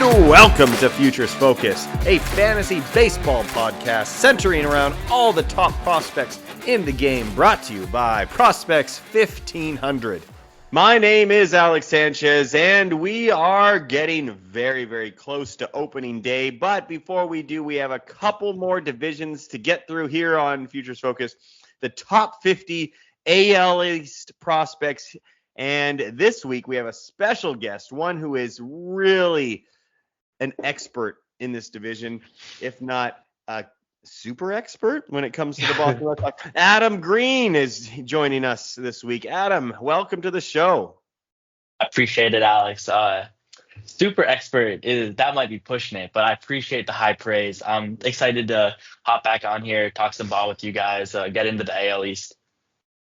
Welcome to Futures Focus, a fantasy baseball podcast centering around all the top prospects in the game, brought to you by Prospects 1500. My name is Alex Sanchez, and we are getting very, very close to opening day. But before we do, we have a couple more divisions to get through here on Futures Focus. The top 50 AL East prospects. And this week we have a special guest, one who is really an expert in this division, if not a super expert when it comes to the Boston Red Sox. Adam Green is joining us this week. Adam, welcome to the show. I appreciate it, Alex. Super expert that might be pushing it, but I appreciate the high praise. I'm excited to hop back on here, talk some ball with you guys, get into the AL East.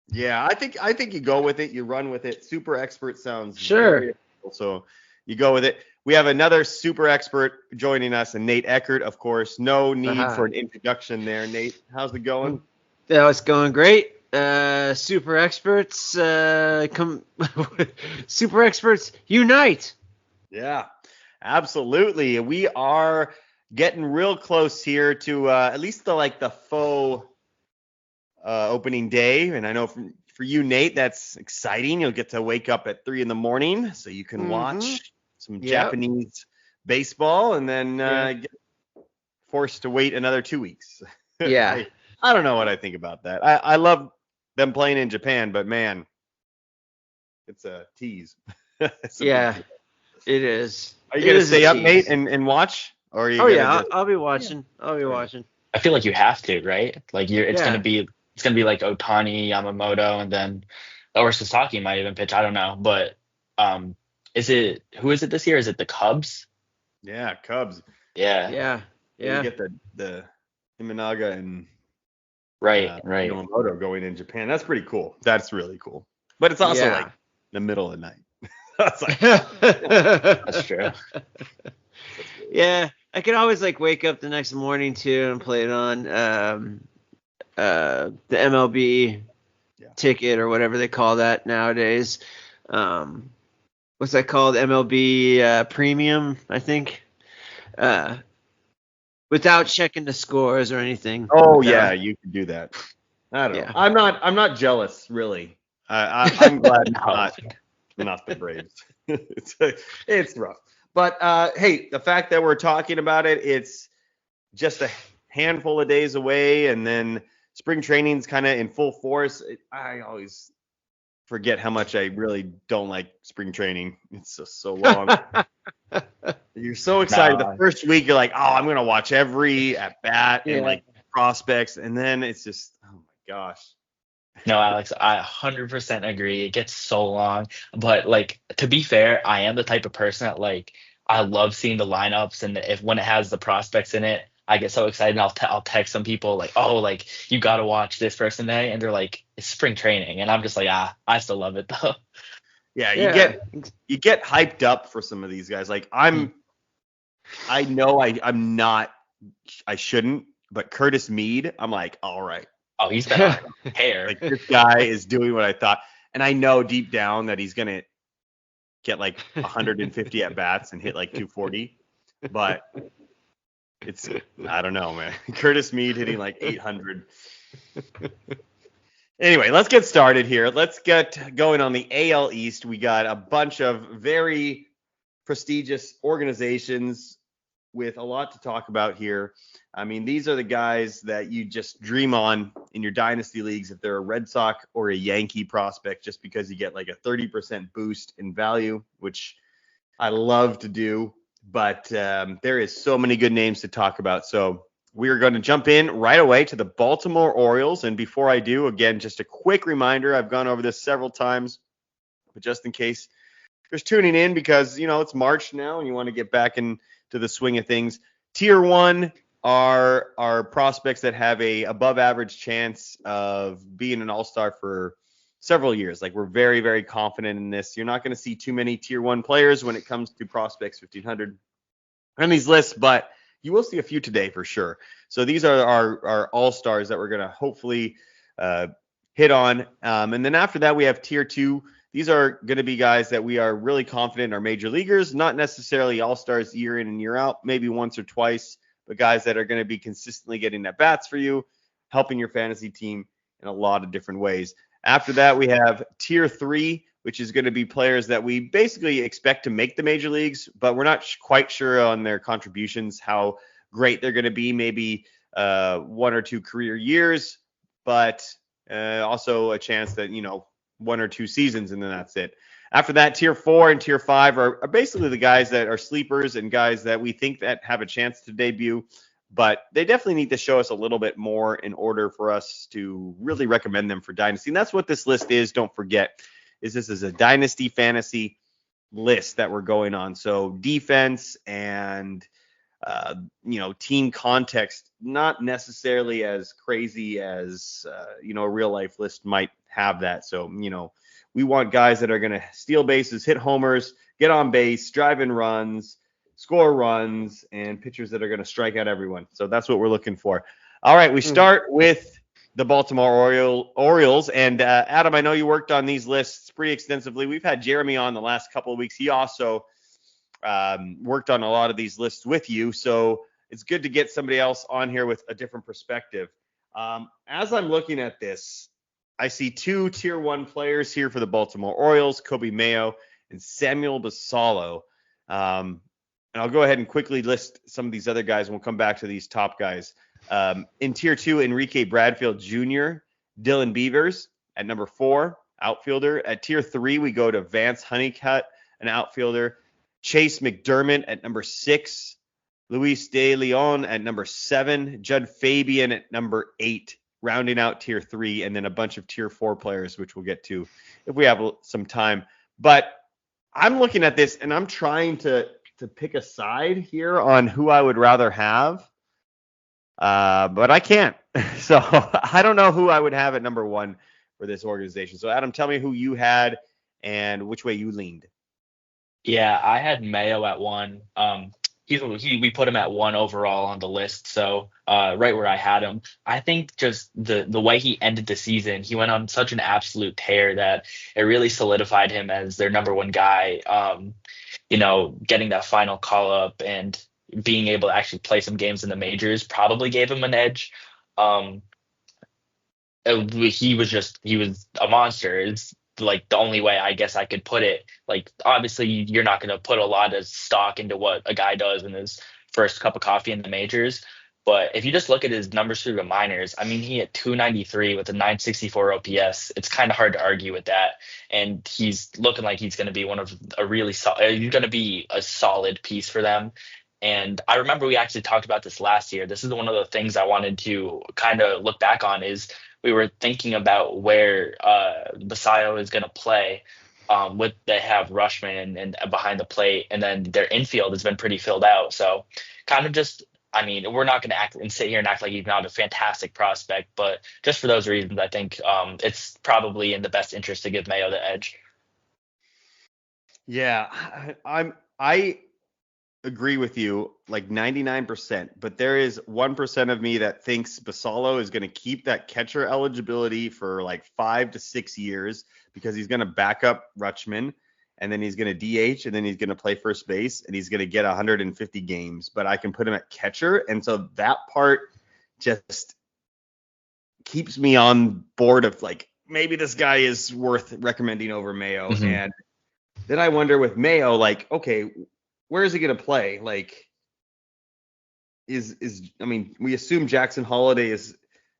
Yeah, I think you go with it. You run with it. Super expert sounds sure. So you go with it. We have another super expert joining us, and Nate Eckert, of course. No need for an introduction there. Nate, how's it going? Yeah, it's going great. Super experts, super experts unite. Yeah, absolutely. We are getting real close here to at least the faux opening day, and I know for you, Nate, that's exciting. You'll get to wake up at 3 a.m. so you can watch some Japanese baseball, and then get forced to wait another 2 weeks. Yeah. I don't know what I think about that. I love them playing in Japan, but man, it's a tease. It is. Are you going to stay up, Nate, and watch? Or are you I'll be watching. I'll be watching. I feel like you have to, right? Like it's gonna be like Ohtani, Yamamoto, and then or Sasaki might even pitch. I don't know, but who is it this year? Is it the Cubs? Yeah, Cubs. Yeah. You get the Imanaga and Yamamoto going in Japan. That's pretty cool. That's really cool. But it's also like the middle of the night. That's true. Yeah, I could always wake up the next morning too and play it on the MLB ticket or whatever they call that nowadays. What's that called? MLB Premium, I think. Without checking the scores or anything. Oh yeah, you can do that. I don't know. I'm not jealous, really. I'm glad not the Braves. It's rough. But hey, the fact that we're talking about it, it's just a handful of days away, and then spring training's kind of in full force. I always forget how much I really don't like spring training. It's just so long. You're so excited. The first week, you're like, oh, I'm going to watch every at bat and prospects. And then it's just, oh my gosh. No, Alex, I 100% agree. It gets so long. But to be fair, I am the type of person that I love seeing the lineups. And when it has the prospects in it, I get so excited. And I'll text some people you got to watch this person today. And they're like, it's spring training. And I'm just like, I still love it though. Yeah, you get hyped up for some of these guys. I know I'm not, I shouldn't, but Curtis Mead, I'm like, all right. Oh, he's been hair. This guy is doing what I thought. And I know deep down that he's going to get 150 at bats and hit 240. But I don't know, man. Curtis Mead hitting 800. Anyway, let's get started here. Let's get going on the AL East. We got a bunch of very prestigious organizations with a lot to talk about here. I mean, these are the guys that you just dream on in your dynasty leagues if they're a Red Sox or a Yankee prospect, just because you get a 30% boost in value, which I love to do. But there is so many good names to talk about. So we are going to jump in right away to the Baltimore Orioles. And before I do, again, just a quick reminder. I've gone over this several times, but just in case you're tuning in because, it's March now and you want to get back into the swing of things. Tier 1 are prospects that have a above average chance of being an all-star for several years. We're very, very confident in this. You're not going to see too many tier 1 players when it comes to Prospects 1500 on these lists, but you will see a few today for sure. So these are our all-stars that we're going to hopefully hit on. And then after that, we have tier 2. these are going to be guys that we are really confident are major leaguers, not necessarily all-stars year in and year out, maybe once or twice, but guys that are going to be consistently getting at bats for you, helping your fantasy team in a lot of different ways. After that, we have tier 3, which is going to be players that we basically expect to make the major leagues, but we're not quite sure on their contributions, how great they're going to be, maybe 1 or 2 career years, but also a chance that, 1 or 2 seasons, and then that's it. After that, tier 4 and tier 5 are basically the guys that are sleepers and guys that we think that have a chance to debut, but they definitely need to show us a little bit more in order for us to really recommend them for Dynasty. And that's what this list is. Don't forget, this is a Dynasty fantasy list that we're going on. So defense and team context, not necessarily as crazy as a real life list might have that. So we want guys that are going to steal bases, hit homers, get on base, drive in runs, score runs, and pitchers that are going to strike out everyone. So that's what we're looking for. All right, we start with the Baltimore Orioles. And Adam, I know you worked on these lists pretty extensively. We've had Jeremy on the last couple of weeks. He also worked on a lot of these lists with you. So it's good to get somebody else on here with a different perspective. As I'm looking at this, I see 2 tier 1 players here for the Baltimore Orioles, Coby Mayo and Samuel Basallo. And I'll go ahead and quickly list some of these other guys, and we'll come back to these top guys. In tier 2, Enrique Bradfield Jr., Dylan Beavers at number 4, outfielder. At tier 3, we go to Vance Honeycutt, an outfielder. Chase McDermott at number 6, Luis De Leon at number 7, Judd Fabian at number 8, rounding out tier 3, and then a bunch of tier 4 players, which we'll get to if we have some time. But I'm looking at this, and I'm trying to pick a side here on who I would rather have, but I can't. So I don't know who I would have at number 1 for this organization. So Adam, tell me who you had and which way you leaned. Yeah, I had Mayo at 1. We put him at 1 overall on the list, so right where I had him. I think just the way he ended the season, he went on such an absolute tear that it really solidified him as their number 1 guy. Getting that final call up and being able to actually play some games in the majors probably gave him an edge. He was a monster. It's like the only way I guess I could put it. Like, obviously you're not going to put a lot of stock into what a guy does in his first cup of coffee in the majors, but if you just look at his numbers through the minors, I mean, he hit 293 with a 964 OPS. It's kind of hard to argue with that, and he's looking like he's going to be he's going to be a solid piece for them. And I remember we actually talked about this last year. This is one of the things I wanted to kind of look back on, is we were thinking about where Basallo is going to play. They have Rutschman and behind the plate, and then their infield has been pretty filled out. So kind of just, I mean, we're not going to act and sit here and act like he's not a fantastic prospect, but just for those reasons, I think it's probably in the best interest to give Mayo the edge. Yeah, I agree with you like 99%, but there is 1% of me that thinks Basallo is going to keep that catcher eligibility for like 5 to 6 years, because he's going to back up Rutschman, and then he's going to DH, and then he's going to play first base, and he's going to get 150 games, but I can put him at catcher. And so that part just keeps me on board of like, maybe this guy is worth recommending over Mayo. Mm-hmm. And then I wonder with Mayo, like, okay, where is he going to play? Like, I mean, we assume Jackson Holiday is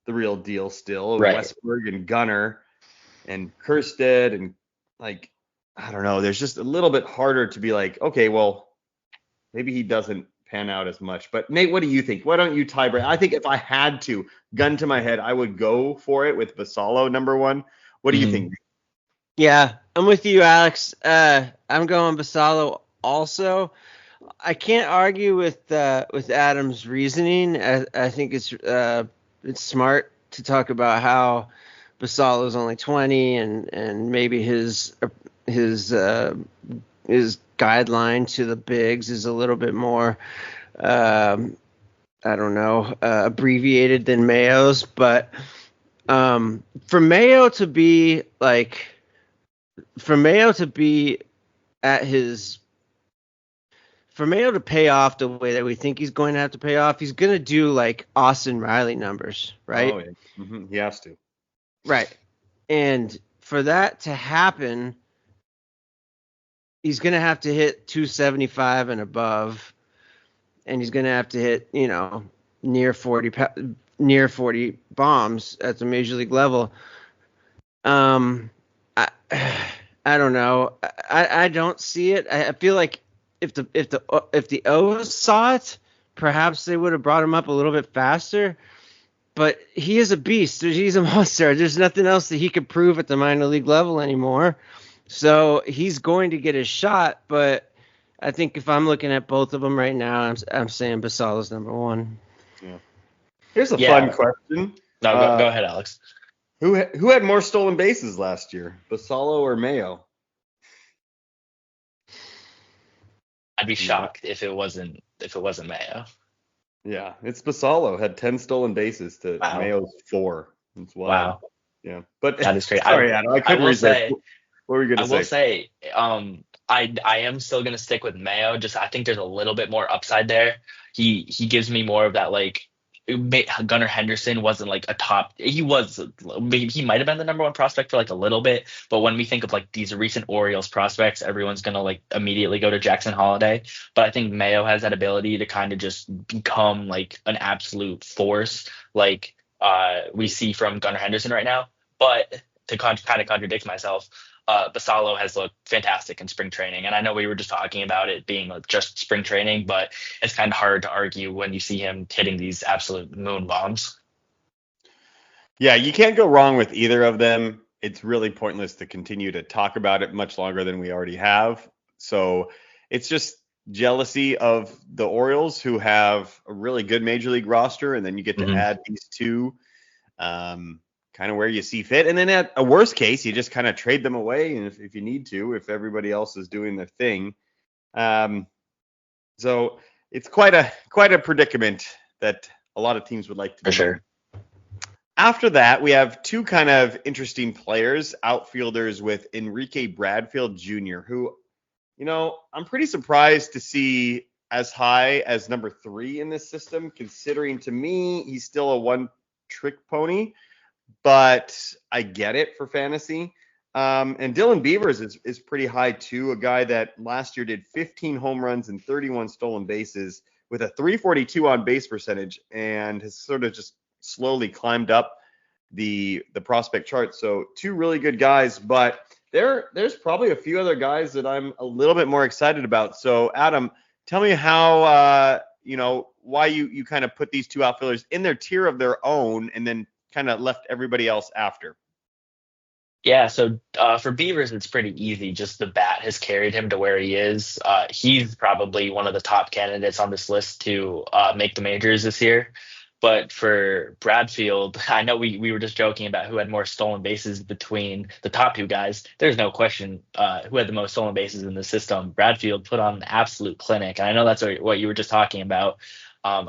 the real deal still. Right. Westberg and Gunnar and Kjerstad, and like, I don't know. There's just a little bit harder to be like, okay, well, maybe he doesn't pan out as much. But Nate, what do you think? Why don't you tie break? I think if I had to, gun to my head, I would go for it with Basallo number 1. What do you think? Yeah, I'm with you, Alex. I'm going Basallo also. I can't argue with Adam's reasoning. I think it's smart to talk about how Basallo is only 20, and maybe his guideline to the bigs is a little bit more abbreviated than Mayo's. But for Mayo to be like for Mayo to be at his for Mayo to pay off the way that we think he's going to have to pay off, he's going to do like Austin Riley numbers, right? Oh, yeah. He has to. Right. And for that to happen, he's going to have to hit 275 and above, and he's going to have to hit, near 40 bombs at the major league level. I don't know. I don't see it. I feel like if the O's saw it, perhaps they would have brought him up a little bit faster. But he is a beast. He's a monster. There's nothing else that he could prove at the minor league level anymore. So he's going to get his shot. But I think if I'm looking at both of them right now, I'm saying Basal's number one. Yeah. Here's a fun question. No, go ahead, Alex. Who had more stolen bases last year, Basallo or Mayo? I'd be shocked if it wasn't Mayo. Yeah, it's Basallo had 10 stolen bases to Mayo's 4. That's wild. Wow. Yeah, but that is crazy. Sorry, Adam, I couldn't resist. What were you gonna say? I will say, I am still gonna stick with Mayo. Just I think there's a little bit more upside there. He gives me more of that like. Gunnar Henderson wasn't like a top. He might have been the number one prospect for like a little bit, but when we think of like these recent Orioles prospects, everyone's gonna like immediately go to Jackson Holiday. But I think Mayo has that ability to kind of just become like an absolute force, like we see from Gunnar Henderson right now. But to kind of contradict myself, Basallo has looked fantastic in spring training. And I know we were just talking about it being like just spring training, but it's kind of hard to argue when you see him hitting these absolute moon bombs. Yeah, you can't go wrong with either of them. It's really pointless to continue to talk about it much longer than we already have. So it's just jealousy of the Orioles, who have a really good major league roster, and then you get to add these two. Kind of where you see fit. And then at a worst case, you just kind of trade them away. And if you need to, if everybody else is doing their thing. So it's quite a predicament that a lot of teams would like to do. For sure. After that, we have two kind of interesting players, outfielders with Enrique Bradfield Jr., who, I'm pretty surprised to see as high as number 3 in this system, considering to me, he's still a one-trick pony. But I get it for fantasy. And Dylan Beavers is pretty high too. A guy that last year did 15 home runs and 31 stolen bases with a 342 on base percentage, and has sort of just slowly climbed up the prospect chart. So two really good guys, but there's probably a few other guys that I'm a little bit more excited about. So Adam, tell me how why you kind of put these two outfielders in their tier of their own, and then kind of left everybody else after. Yeah, so for Beavers, it's pretty easy. Just the bat has carried him to where he is. He's probably one of the top candidates on this list to make the majors this year. But for Bradfield, I know we were just joking about who had more stolen bases between the top two guys. There's no question who had the most stolen bases in the system. Bradfield put on an absolute clinic. And I know that's what you were just talking about.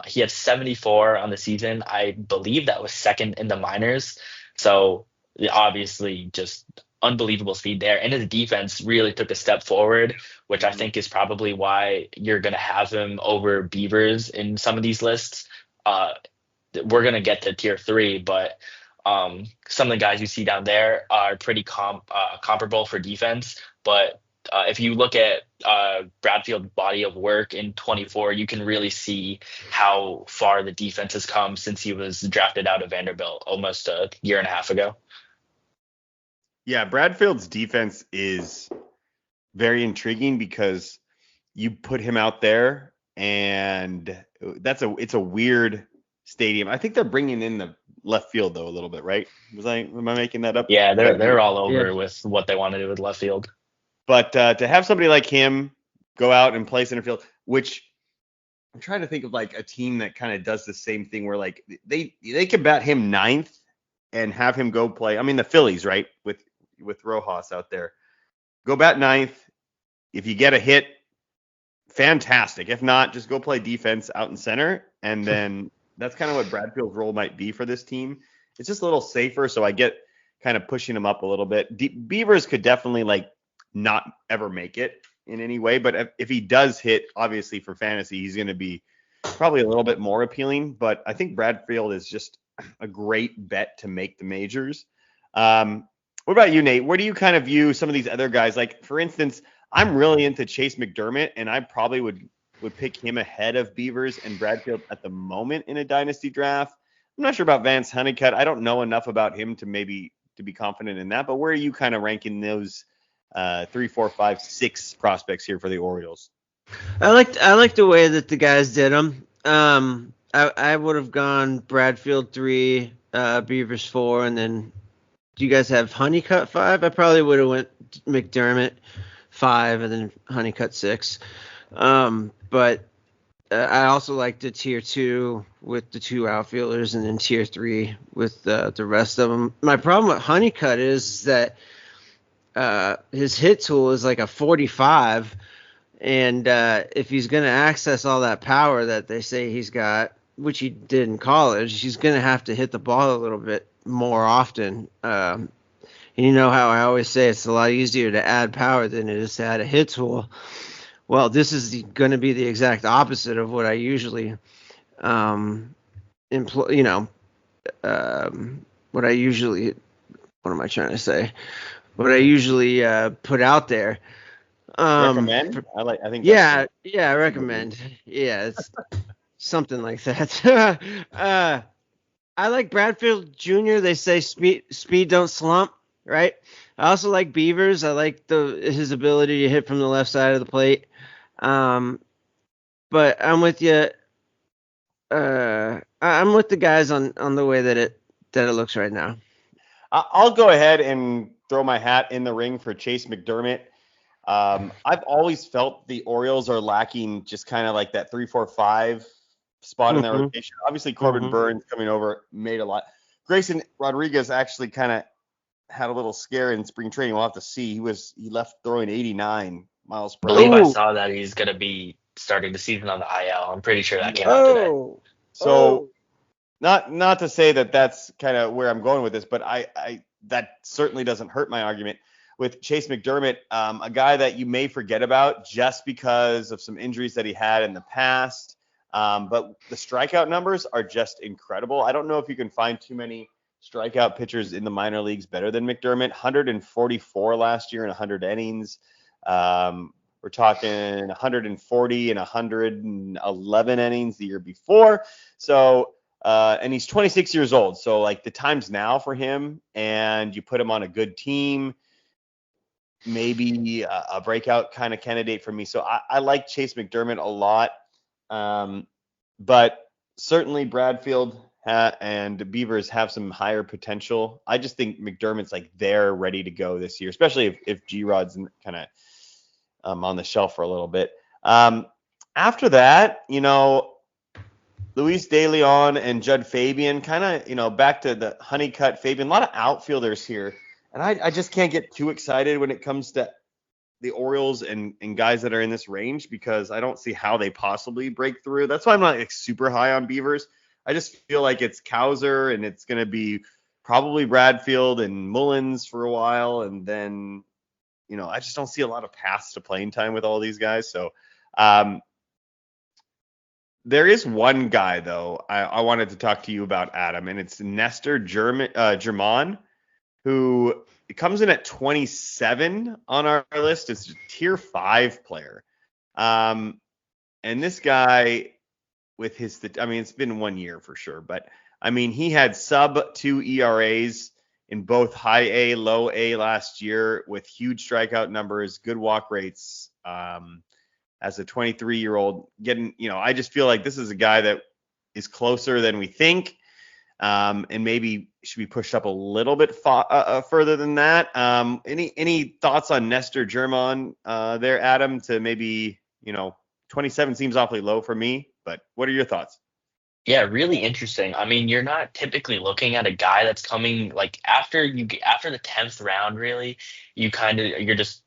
He had 74 on the season. I believe that was second in the minors. So obviously just unbelievable speed there. And his defense really took a step forward, which I think is probably why you're going to have him over Beavers in some of these lists. We're going to get to tier 3, but some of the guys you see down there are pretty comparable for defense. But if you look at Bradfield's body of work in 24, you can really see how far the defense has come since he was drafted out of Vanderbilt almost a year and a half ago. Yeah, Bradfield's defense is very intriguing because you put him out there, and it's a weird stadium. I think they're bringing in the left field though a little bit, right? Am I making that up? Yeah, they're all over with what they want to do with left field. But to have somebody like him go out and play center field, which I'm trying to think of like a team that kind of does the same thing where like they could bat him 9th and have him go play. I mean, the Phillies, right? With Rojas out there, go bat 9th. If you get a hit, fantastic. If not, just go play defense out in center. And then that's kind of what Bradfield's role might be for this team. It's just a little safer. So I get kind of pushing him up a little bit. Beavers could definitely like not ever make it in any way, but if he does hit, obviously for fantasy, he's going to be probably a little bit more appealing. But I think Bradfield is just a great bet to make the majors. What about you, Nate? Where do you kind of view some of these other guys? Like, for instance, I'm really into Chase McDermott, and I probably would pick him ahead of Beavers and Bradfield at the moment in a dynasty draft. I'm not sure about Vance Honeycutt. I don't know enough about him to be confident in that. But where are you kind of ranking those 3, 4, 5, 6 prospects here for the Orioles? I like the way that the guys did them. I would have gone Bradfield 3, Beavers 4, and then do you guys have Honeycutt 5? I probably would have went McDermott 5 and then Honeycutt 6. But I also like the tier 2 with the 2 outfielders and then tier 3 with the rest of them. My problem with Honeycutt is that his hit tool is like a 45. And if he's going to access all that power that they say he's got, which he did in college, he's going to have to hit the ball a little bit more often. And you know how I always say it's a lot easier to add power than it is to add a hit tool. Well, this is going to be the exact opposite of what I usually employ. What am I trying to say? What I usually put out there. Recommend? I think. Yeah, I recommend. Yeah, it's something like that. I like Bradfield Jr. They say speed don't slump, right? I also like Beavers. I like his ability to hit from the left side of the plate. But I'm with you. I'm with the guys on the way that it looks right now. I'll go ahead and throw my hat in the ring for Chase McDermott. I've always felt the Orioles are lacking just kind of like that 3, 4, 5 spot in their rotation. Obviously, Corbin Burns coming over made a lot. Grayson Rodriguez actually kind of had a little scare in spring training. We'll have to see. He left throwing 89 miles per hour. I believe hour. I saw that he's going to be starting the season on the IL. I'm pretty sure that came out today. So not to say that that's kind of where I'm going with this, but I that certainly doesn't hurt my argument with Chase McDermott, a guy that you may forget about just because of some injuries that he had in the past. But the strikeout numbers are just incredible. I don't know if you can find too many strikeout pitchers in the minor leagues better than McDermott. 144 last year in 100 innings. We're talking 140 and 111 innings the year before. So, and he's 26 years old. So, like, the time's now for him, and you put him on a good team, maybe a breakout kind of candidate for me. So I like Chase McDermott a lot. But certainly Bradfield and Beavers have some higher potential. I just think McDermott's like they're ready to go this year, especially if G-Rod's kind of on the shelf for a little bit. After that, Luis De Leon and Judd Fabian, kind of, back to the Honeycutt, Fabian, a lot of outfielders here. And I just can't get too excited when it comes to the Orioles and guys that are in this range because I don't see how they possibly break through. That's why I'm not super high on Beavers. I just feel like it's Cowser and it's going to be probably Bradfield and Mullins for a while. And then, I just don't see a lot of paths to playing time with all these guys. So there is one guy, though, I wanted to talk to you about, Adam, and it's Nestor German, who comes in at 27 on our list. It's a tier 5 player. And this guy with it's been 1 year for sure, but he had sub 2 ERAs in both high A, low A last year with huge strikeout numbers, good walk rates. As a 23-year-old I just feel like this is a guy that is closer than we think. And maybe should be pushed up a little bit further than that. Any thoughts on Nestor German there, Adam? To maybe 27 seems awfully low for me, but what are your thoughts? Yeah, really interesting. You're not typically looking at a guy that's coming like after the 10th round. Really, you're just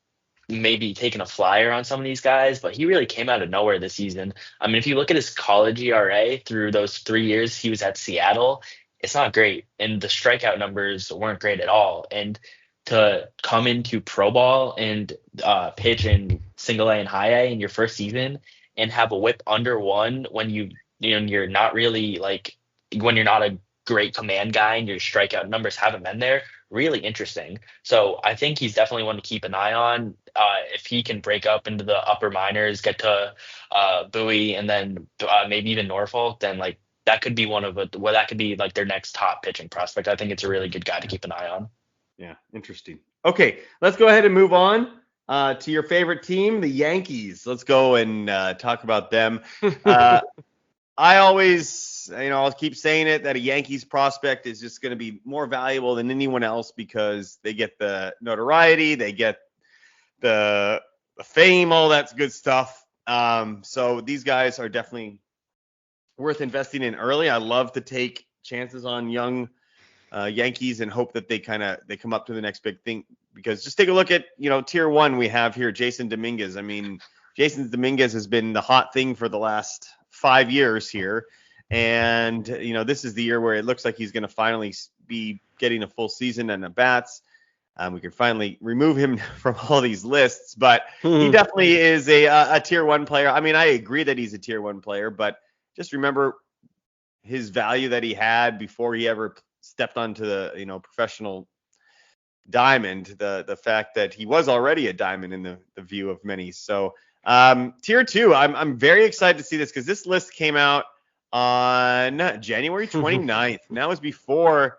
maybe taking a flyer on some of these guys, but he really came out of nowhere this season. If you look at his college ERA through those 3 years he was at Seattle, it's not great. And the strikeout numbers weren't great at all. And to come into pro ball and pitch in single A and high A in your first season and have a whip under one when you're not really like when you're not a great command guy and your strikeout numbers haven't been there, really interesting. So I think he's definitely one to keep an eye on. If he can break up into the upper minors, get to Bowie, and then maybe even Norfolk, then like that could be that could be like their next top pitching prospect. I think it's a really good guy to keep an eye on. Yeah, interesting. Okay, let's go ahead and move on to your favorite team, the Yankees. Let's go and talk about them. I always, I'll keep saying it that a Yankees prospect is just going to be more valuable than anyone else because they get the notoriety, they get the fame, all that's good stuff. So these guys are definitely worth investing in early. I love to take chances on young Yankees and hope that they come up to the next big thing, because just take a look at, tier one we have here, Jason Dominguez. I mean, Jason Dominguez has been the hot thing for the last 5 years here. And, this is the year where it looks like he's going to finally be getting a full season and at bats. We can finally remove him from all these lists, but he definitely is a tier one player. I mean, I agree that he's a tier one player, but just remember his value that he had before he ever stepped onto the, professional diamond, the fact that he was already a diamond in the view of many. So tier two, I'm very excited to see this because this list came out on January 29th. And that was before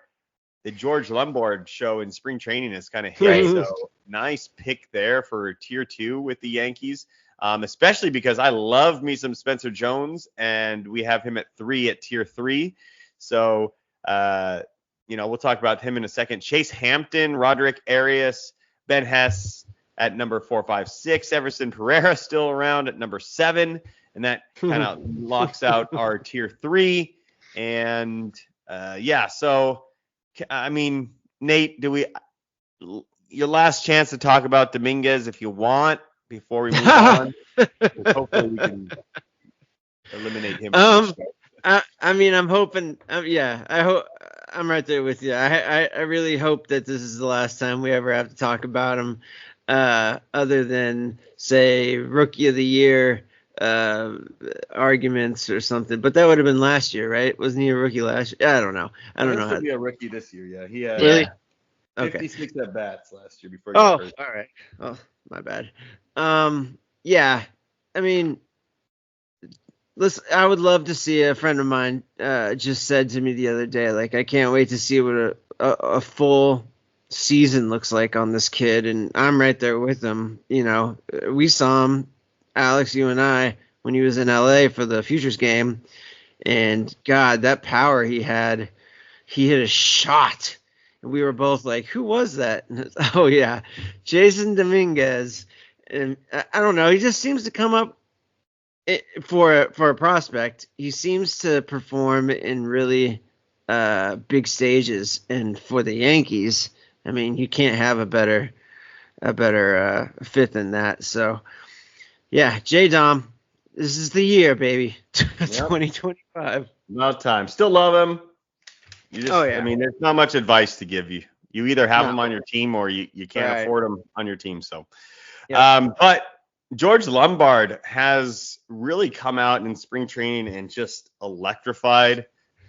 the George Lombard show in spring training has kind of hit. Right. So nice pick there for tier two with the Yankees, especially because I love me some Spencer Jones, and we have him at 3 at tier 3. So, we'll talk about him in a second. Chase Hampton, Roderick Arias, Ben Hess at number 4, 5, 6. Everson Pereira still around at number 7. And that kind of locks out our tier 3. And, so, I mean, Nate, your last chance to talk about Dominguez if you want before we move on. Hopefully we can eliminate him. I'm hoping. I hope I'm right there with you. I really hope that this is the last time we ever have to talk about him, other than say Rookie of the Year arguments or something. But that would have been last year, right? Wasn't he a rookie last year? I don't know. He could be a rookie this year. Yeah, he had really 56 at bats last year before. All right. Oh, my bad. Yeah. I mean, listen, I would love to see. A friend of mine just said to me the other day, like, I can't wait to see what a full season looks like on this kid, and I'm right there with him. We saw him, Alex, you and I, when he was in LA for the Futures game, and God, that power he had. He hit a shot, and we were both like, who was that? Oh yeah, Jason Dominguez. And I don't know, he just seems to come up for a prospect. He seems to perform in really big stages, and for the Yankees, I mean, you can't have a better fit than that. So yeah, J-Dom, this is the year, baby. 2025. About time. Still love him. I mean, there's not much advice to give you. You either have him on your team or you can't afford him on your team. So, but George Lombard has really come out in spring training and just electrified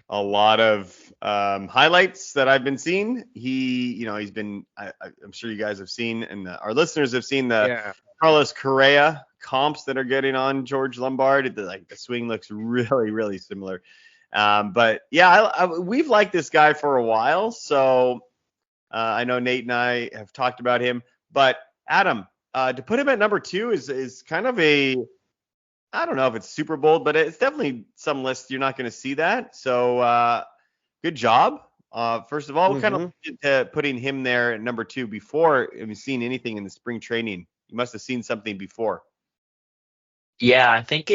a lot of highlights that I've been seeing. He's been, I'm sure you guys have seen, and our listeners have seen the Carlos Correa comps that are getting on George Lombard. The swing looks really, really similar. But yeah, we've liked this guy for a while. So I know Nate and I have talked about him, but Adam, to put him at number 2 is kind of I don't know if it's super bold, but it's definitely some lists you're not going to see that. So good job. First of all, what kind of putting him there at number 2 before have you seen anything in the spring training? You must have seen something before. Yeah, I think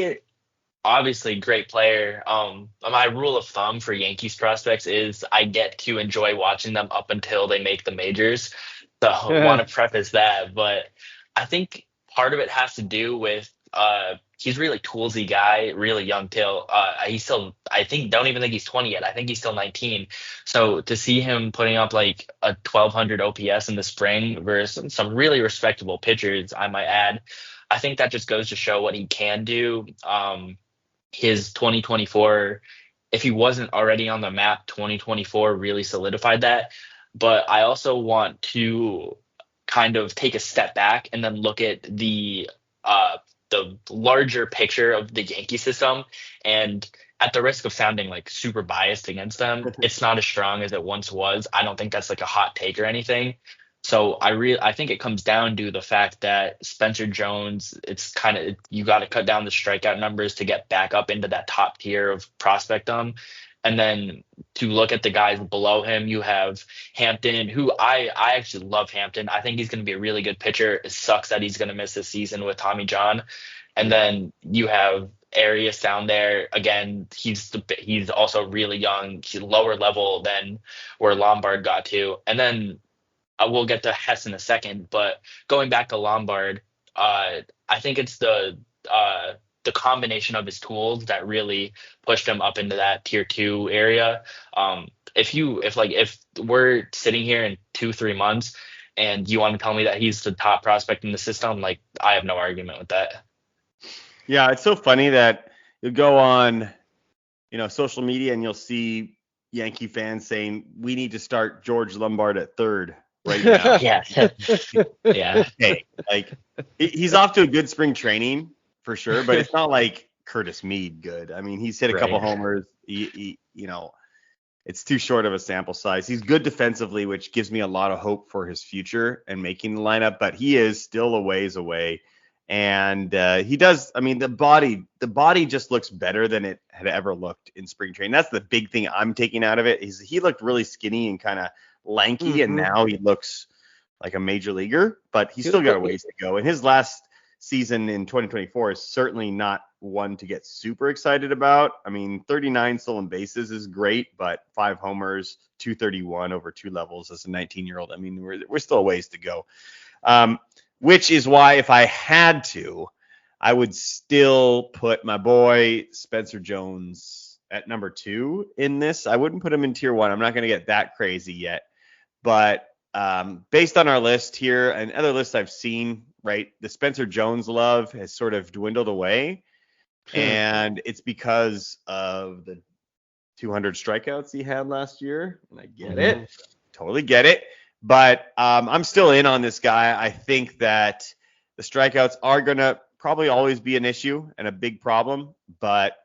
obviously great player. My rule of thumb for Yankees prospects is I get to enjoy watching them up until they make the majors. So I want to preface that, but I think part of it has to do with he's really toolsy guy, really young till. He's still, don't even think he's 20 yet. I think he's still 19. So to see him putting up like a 1200 OPS in the spring versus some really respectable pitchers, I might add, I think that just goes to show what he can do. His 2024, if he wasn't already on the map, 2024 really solidified that. But I also want to kind of take a step back and then look at the larger picture of the Yankee system. And at the risk of sounding like super biased against them, it's not as strong as it once was. I don't think that's like a hot take or anything. So I think it comes down to the fact that Spencer Jones, it's kind of, you got to cut down the strikeout numbers to get back up into that top tier of prospectum. And then to look at the guys below him, you have Hampton, who I actually love Hampton. I think he's going to be a really good pitcher. It sucks that he's going to miss this season with Tommy John. And then you have Arias down there. Again, he's also really young. He's lower level than where Lombard got to. And then we'll get to Hess in a second. But going back to Lombard, I think it's the combination of his tools that really pushed him up into that tier 2 area. If we're sitting here in 2-3 months and you want to tell me that he's the top prospect in the system, like, I have no argument with that. Yeah, it's so funny that you'll go on, social media and you'll see Yankee fans saying we need to start George Lombard at third right now. Yeah. Yeah. Hey, like, he's off to a good spring training for sure, but it's not like Curtis Mead good. I mean, he's hit a couple homers. It's too short of a sample size. He's good defensively, which gives me a lot of hope for his future and making the lineup, but he is still a ways away. And he does, I mean, the body just looks better than it had ever looked in spring training. That's the big thing I'm taking out of it, is he looked really skinny and kind of lanky, and now he looks like a major leaguer, but he's still got a ways to go. And his last season in 2024 is certainly not one to get super excited about. I mean, 39 stolen bases is great, but 5 homers, 231 over 2 levels as a 19-year-old. I mean, we're still a ways to go. Which is why, if I had to, I would still put my boy Spencer Jones at number 2 in this. I wouldn't put him in tier 1. I'm not going to get that crazy yet. But based on our list here and other lists I've seen, right, the Spencer Jones love has sort of dwindled away. And it's because of the 200 strikeouts he had last year. And I get it. Totally get it. But I'm still in on this guy. I think that the strikeouts are going to probably always be an issue and a big problem. But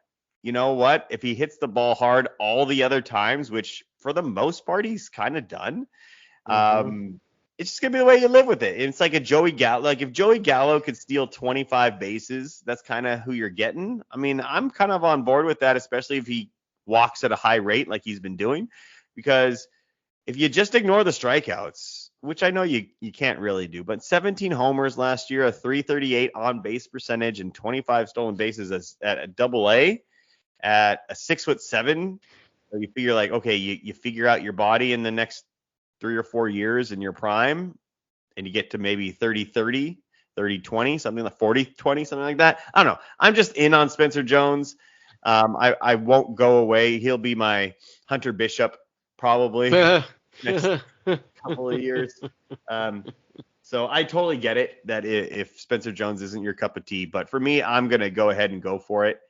you know what? If he hits the ball hard all the other times, which for the most part he's kind of done, it's just going to be the way you live with it. It's like a Joey Gallo. Like, if Joey Gallo could steal 25 bases, that's kind of who you're getting. I mean, I'm kind of on board with that, especially if he walks at a high rate like he's been doing, because if you just ignore the strikeouts, which I know you can't really do, but 17 homers last year, a 338 on base percentage, and 25 stolen bases at a Double-A at a 6'7". So you figure, like, okay, you figure out your body in the next 3 or 4 years in your prime, and you get to maybe 30-30, 30-20, something like 40-20, something like that. I don't know. I'm just in on Spencer Jones. I won't go away. He'll be my Hunter Bishop probably next couple of years. So I totally get it that if Spencer Jones isn't your cup of tea, but for me, I'm going to go ahead and go for it.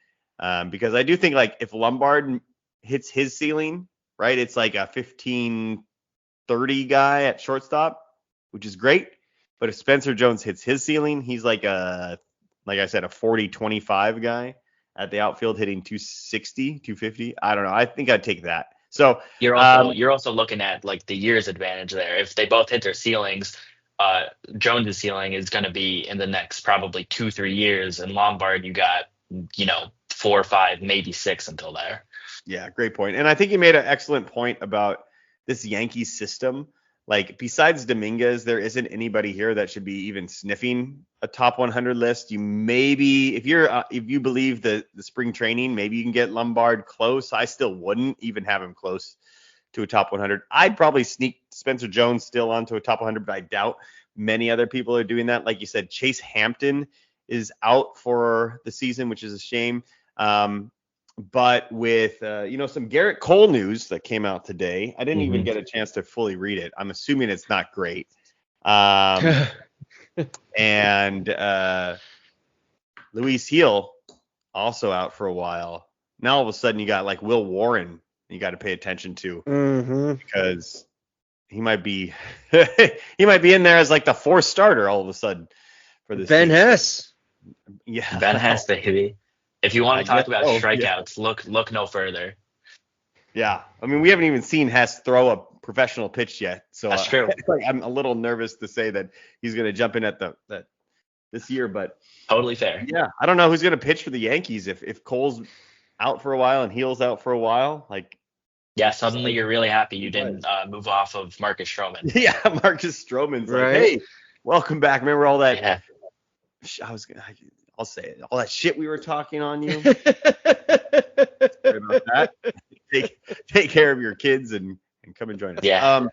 Because I do think, like, if Lombard hits his ceiling, right, it's like a 15-30 guy at shortstop, which is great. But if Spencer Jones hits his ceiling, he's like I said, a 40-25 guy at the outfield, hitting 260, 250. I don't know. I think I'd take that. So you're also looking at, like, the years advantage there. If they both hit their ceilings, Jones's ceiling is going to be in the next probably 2-3 years, and Lombard, you got 4 or 5, maybe 6 until there. Yeah, great point. And I think you made an excellent point about this Yankees system. Like, besides Dominguez, there isn't anybody here that should be even sniffing a top 100 list. You maybe, if you believe the spring training, maybe you can get Lombard close. I still wouldn't even have him close to a top 100. I'd probably sneak Spencer Jones still onto a top 100, but I doubt many other people are doing that. Like you said, Chase Hampton is out for the season, which is a shame. But with some Garrett Cole news that came out today, I didn't even get a chance to fully read it. I'm assuming it's not great. And Luis Heel also out for a while. Now all of a sudden you got like Will Warren you got to pay attention to because he might be in there as like the fourth starter all of a sudden for this. Ben Hess. Yeah. Ben Hess, baby. If you want to talk about strikeouts, look no further. Yeah. I mean, we haven't even seen Hess throw a professional pitch yet. So that's true. I'm a little nervous to say that he's going to jump in at that this year, but totally fair. Yeah. I don't know who's going to pitch for the Yankees if Cole's out for a while and Heel's out for a while. Like, yeah, suddenly you're really happy you didn't move off of Marcus Stroman. Yeah, Marcus Stroman's like, hey, welcome back. Remember all that? Yeah. I'll say it. All that shit we were talking on you. Sorry about that. Take care of your kids and come and join us. Yeah.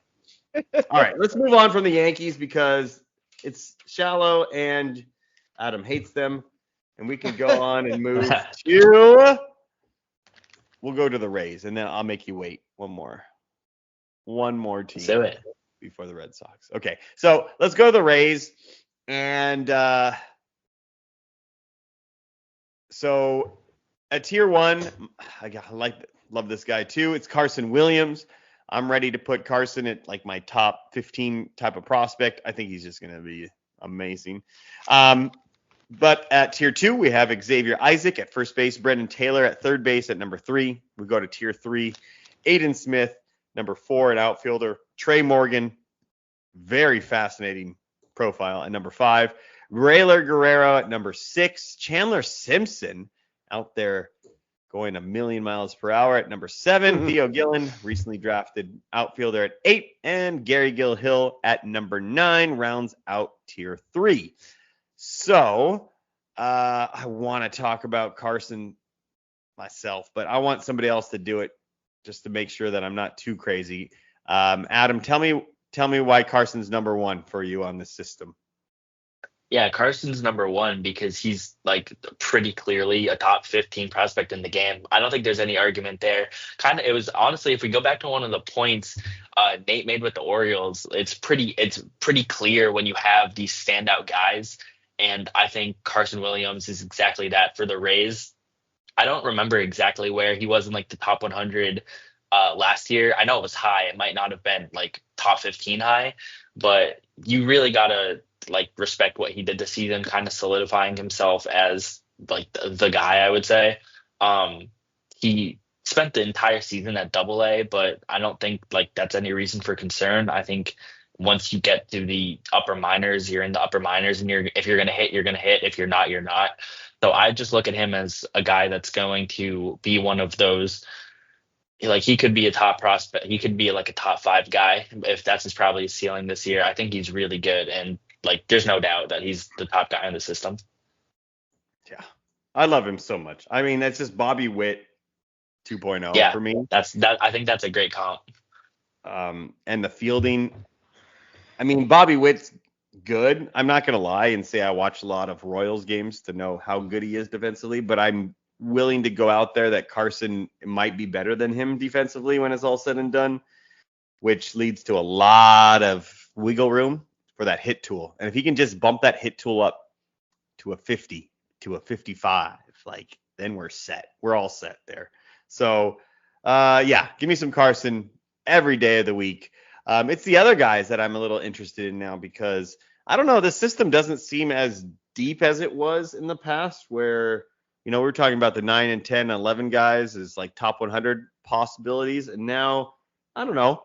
All right, let's move on from the Yankees because it's shallow and Adam hates them, and we can go on and move to. We'll go to the Rays, and then I'll make you wait one more team. Do it before the Red Sox. Okay, so let's go to the Rays, and so at tier 1, love this guy too. It's Carson Williams. I'm ready to put Carson at like my top 15 type of prospect. I think he's just going to be amazing. But at tier 2, we have Xavier Isaac at first base, Brendan Taylor at third base at number 3. We go to tier 3, Aiden Smith, number 4, an outfielder. Trey Morgan, very fascinating profile at number 5. Rayler Guerrero at number 6. Chandler Simpson out there going a million miles per hour at number 7. Theo Gillen, recently drafted outfielder at 8. And Gary Gill-Hill at number 9 rounds out tier 3. So I want to talk about Carson myself, but I want somebody else to do it just to make sure that I'm not too crazy. Adam, tell me why Carson's number 1 for you on this system. Yeah, Carson's number 1 because he's like pretty clearly a top 15 prospect in the game. I don't think there's any argument there. It was honestly, if we go back to one of the points Nate made with the Orioles, it's pretty clear when you have these standout guys. And I think Carson Williams is exactly that for the Rays. I don't remember exactly where he was in like the top 100 last year. I know it was high. It might not have been like top 15 high, but you really got to like respect what he did this season, kind of solidifying himself as like the guy, I would say. He spent the entire season at AA, but I don't think like that's any reason for concern. I think once you get to the upper minors, you're in the upper minors, and if you're going to hit, you're going to hit. If you're not, you're not. So I just look at him as a guy that's going to be one of those. Like he could be a top prospect. He could be like a top 5 guy if that's probably his ceiling this year. I think he's really good, and like there's no doubt that he's the top guy in the system. Yeah, I love him so much. I mean, that's just Bobby Witt 2.0 for me. I think that's a great comp. And the fielding. I mean, Bobby Witt's good. I'm not going to lie and say I watch a lot of Royals games to know how good he is defensively, but I'm willing to go out there that Carson might be better than him defensively when it's all said and done, which leads to a lot of wiggle room for that hit tool. And if he can just bump that hit tool up to a 50, to a 55, like then we're set. We're all set there. So, give me some Carson every day of the week. It's the other guys that I'm a little interested in now because I don't know, the system doesn't seem as deep as it was in the past where, we were talking about the 9 and 10, 11 guys as like top 100 possibilities. And now, I don't know,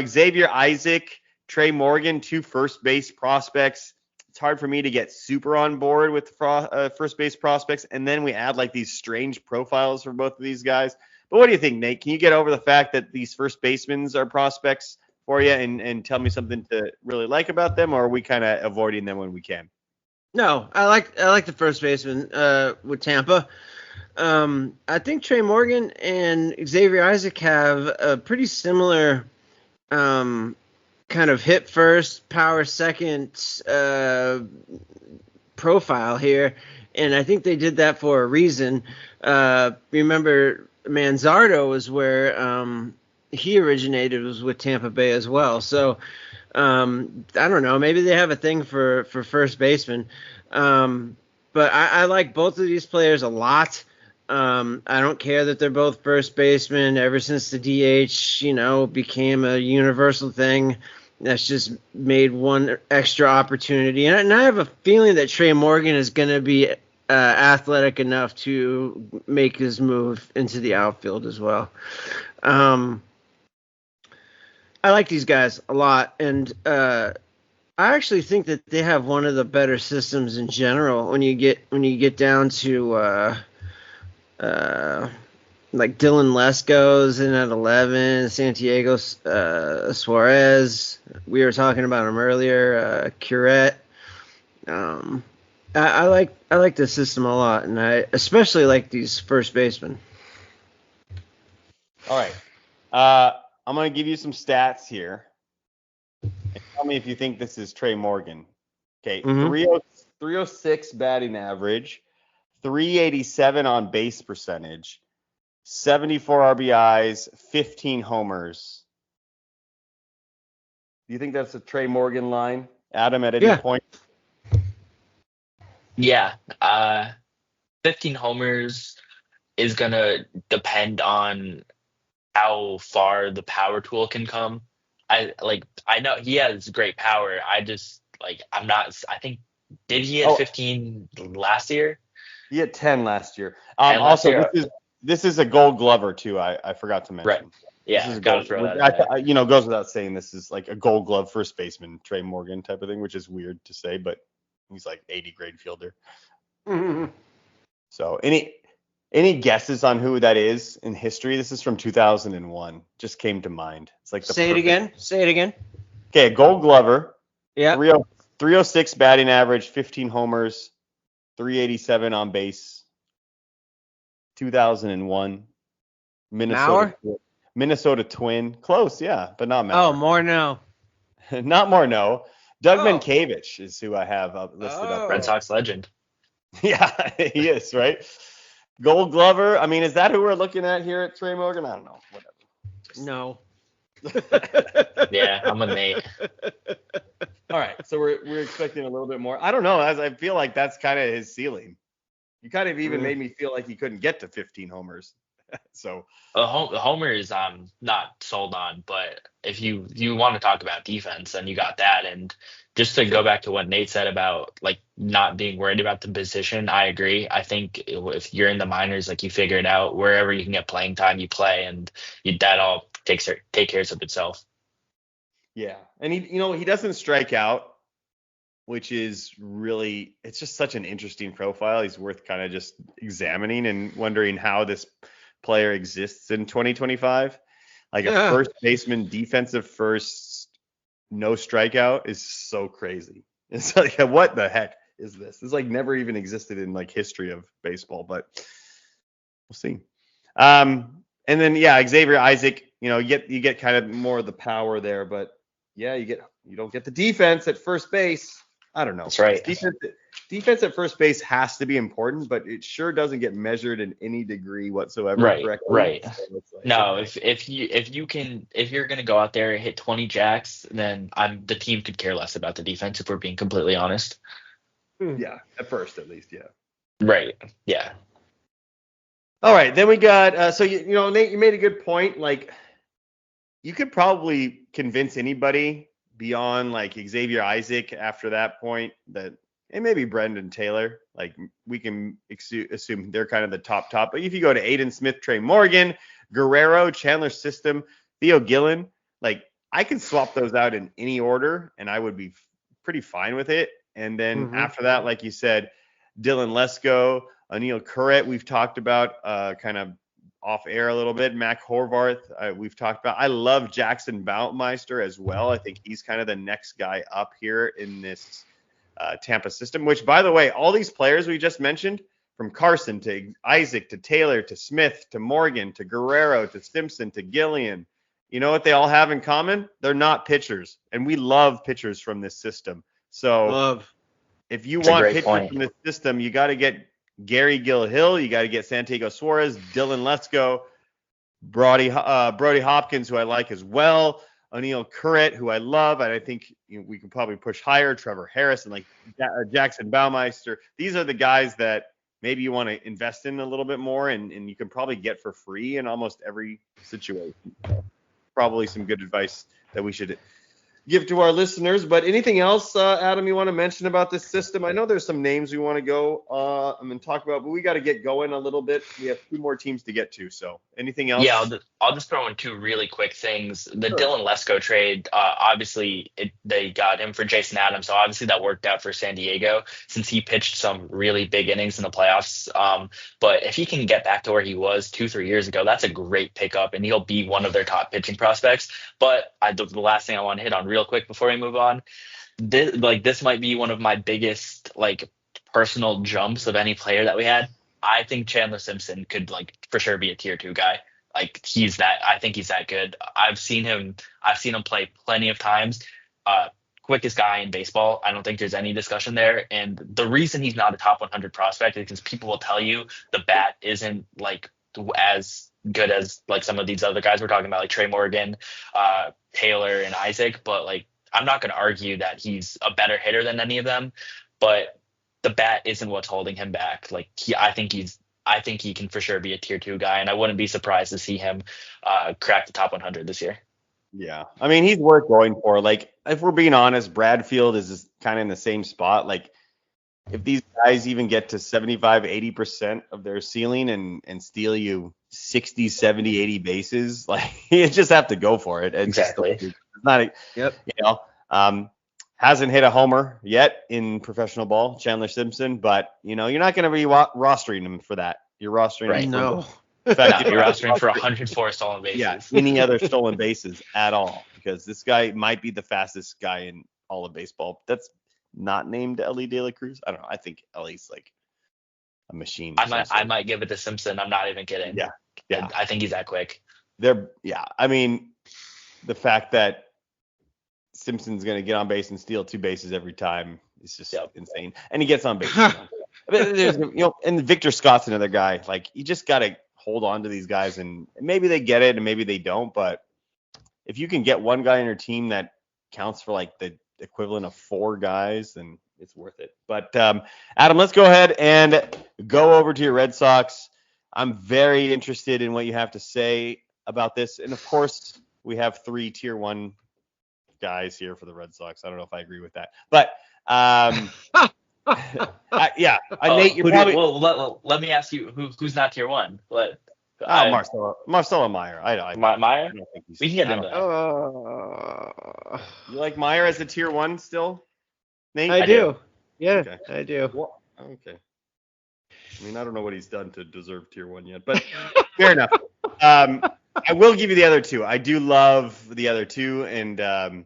Xavier Isaac, Trey Morgan, 2 first base prospects. It's hard for me to get super on board with first base prospects. And then we add like these strange profiles for both of these guys. But what do you think, Nate? Can you get over the fact that these first basemen are prospects for you and tell me something to really like about them, or are we kind of avoiding them when we can? No, I like the first baseman with Tampa. I think Trey Morgan and Xavier Isaac have a pretty similar kind of hit first, power second profile here, and I think they did that for a reason. Remember, Manzardo was where he originated, was with Tampa Bay as well. So I don't know, maybe they have a thing for first baseman. But I like both of these players a lot. I don't care that they're both first basemen. Ever since the DH, became a universal thing, that's just made one extra opportunity. And I have a feeling that Trey Morgan is going to be athletic enough to make his move into the outfield as well. I like these guys a lot, and I actually think that they have one of the better systems in general. When you get down to like Dylan Lesko's in at 11, Santiago Suarez. We were talking about him earlier. Curette. I like the system a lot, and I especially like these first basemen. All right. I'm going to give you some stats here. And tell me if you think this is Trey Morgan. Okay. 306 batting average, 387 on base percentage, 74 RBIs, 15 homers. Do you think that's a Trey Morgan line, Adam, at any point? Yeah. 15 homers is going to depend on how far the power tool can come. I know he has great power. I think, did he hit 15 last year? He hit 10 last year. Also, this is a Gold Glover too. I forgot to mention. Right. Yeah, gotta throw that in there. Goes without saying, this is like a Gold Glove first baseman, Trey Morgan type of thing, which is weird to say, but he's like 80 grade fielder. Mm-hmm. So any guesses on who that is in history? This is from 2001. Just came to mind. It's like Say it again. Okay, Gold Glover. Yeah. 306 batting average, 15 homers, 387 on base. 2001. Minnesota Twin. Close, yeah, but not Mauer. Oh, Morneau. Not Morneau. Doug Mankiewicz is who I have listed up. Red Sox legend. Yeah, he is, right? Gold Glover. I mean, is that who we're looking at here at Trey Morgan? I don't know. Whatever. No. Yeah, I'm with Nate. All right, so we're expecting a little bit more. I don't know, as I feel like that's kind of his ceiling. You kind of even made me feel like he couldn't get to 15 homers. So the homers I'm not sold on, but if you want to talk about defense, then you got that. And just to go back to what Nate said about like not being worried about the position, I agree. I think if you're in the minors, like you figure it out, wherever you can get playing time, you play, and that all take care of itself. Yeah, and he doesn't strike out, which is really, it's just such an interesting profile. He's worth kind of just examining and wondering how this player exists in 2025. Like a first baseman, defensive first, no strikeout is so crazy. It's like, what the heck is this? This like never even existed in like history of baseball, but we'll see. And then Xavier Isaac, you get kind of more of the power there, but you don't get the defense at first base. I don't know. That's right. Defense at first base has to be important, but it sure doesn't get measured in any degree whatsoever. Right. No, if you're gonna go out there and hit 20 jacks, then the team could care less about the defense, if we're being completely honest. Yeah, at first at least, yeah. Right. Yeah. All right, then we got so Nate, you made a good point. Like, you could probably convince anybody beyond like Xavier Isaac after that point that, and maybe Brendan Taylor, like we can assume they're kind of the top. But if you go to Aiden Smith, Trey Morgan, Guerrero, Chandler System, Theo Gillen, like I can swap those out in any order and I would be pretty fine with it. And then after that, like you said, Dylan Lesko, Anil Curret, we've talked about kind of off air a little bit. Mac Horvath, we've talked about. I love Jackson Baumeister as well. I think he's kind of the next guy up here in this Tampa system, which, by the way, all these players we just mentioned, from Carson to Isaac to Taylor to Smith to Morgan to Guerrero to Simpson to Gillian, you know what they all have in common? They're not pitchers, and we love pitchers from this system. So if you That's a want great pitchers point. from this system, you got to get Gary Gill-Hill, you got to get Santiago Suarez, Dylan Lesko, Brody Hopkins, who I like as well, O'Neill Currett, who I love, and I think we can probably push higher, Trevor Harris, and like Jackson Baumeister. These are the guys that maybe you want to invest in a little bit more, and you can probably get for free in almost every situation. So probably some good advice that we should give to our listeners. But anything else, Adam, you want to mention about this system? I know there's some names we want to go and talk about, but we got to get going a little bit. We have 2 more teams to get to. So anything else? Yeah, I'll just throw in 2 really quick things. The Sure. Dylan Lesko trade, obviously they got him for Jason Adams, so obviously that worked out for San Diego since he pitched some really big innings in the playoffs. But if he can get back to where he was 2-3 years ago, that's a great pickup, and he'll be one of their top pitching prospects. But the last thing I want to hit on real quick before we move on, this might be one of my biggest personal jumps of any player that we had. I think Chandler Simpson could for sure be a tier 2 guy. I think he's that good. I've seen him play plenty of times. Quickest guy in baseball. I don't think there's any discussion there. And the reason he's not a top 100 prospect is because people will tell you the bat isn't as good as some of these other guys we're talking about, like Trey Morgan, Taylor, and Isaac. But I'm not going to argue that he's a better hitter than any of them. But the bat isn't what's holding him back. I think he can for sure be a tier 2 guy, and I wouldn't be surprised to see him crack the top 100 this year. Yeah. I mean, he's worth going for. If we're being honest, Bradfield is kind of in the same spot. If these guys even get to 75, 80% of their ceiling and steal you 60, 70, 80 bases, you just have to go for it. Exactly. It's not hasn't hit a homer yet in professional ball, Chandler Simpson, but you're not going to be rostering him for that. You're rostering him No. in fact, You're rostering for 104 stolen bases. Yeah, any other stolen bases at all, because this guy might be the fastest guy in all of baseball. That's not named Ellie De La Cruz. I don't know. I think Ellie's a machine. I might give it to Simpson. I'm not even kidding. Yeah. I think he's that quick. I mean, the fact that Simpson's going to get on base and steal 2 bases every time is just insane. And he gets on base. But there's, and Victor Scott's another guy. You just got to hold on to these guys, and maybe they get it and maybe they don't. But if you can get one guy on your team that counts for the equivalent of 4 guys, then it's worth it. But Adam, let's go ahead and go over to your Red Sox. I'm very interested in what you have to say about this. And of course, we have 3 tier 1 guys here for the Red Sox. I don't know if I agree with that, but Nate, you're probably. Well, let me ask you, who's not tier 1? Marcelo Meyer. Meyer. don't think he's. We can get into that. You like Meyer as a tier 1 still, Nate? I do. Yeah, Okay. I do. Well, okay. I mean, I don't know what he's done to deserve tier 1 yet, but fair enough. I will give you the other 2. I do love the other 2, and so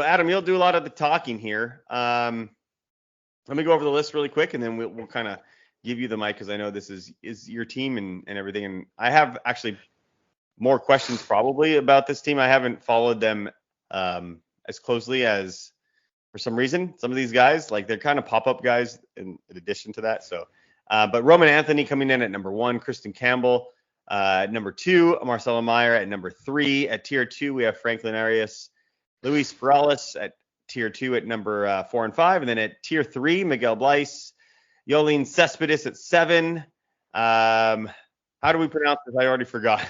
Adam, you'll do a lot of the talking here. Let me go over the list really quick, and then we'll kind of give you the mic, because I know this is your team and everything. And I have actually more questions probably about this team. I haven't followed them as closely as, for some reason, some of these guys, they're kind of pop-up guys in addition to that. So, but Roman Anthony coming in at number 1, Kristen Campbell at number 2, Marcelo Meyer at number 3. At tier 2, we have Franklin Arias, Luis Perales at tier 2 at number 4 and 5. And then at tier 3, Miguel Bleis, Yoelin Cespedes at 7. How do we pronounce this? I already forgot.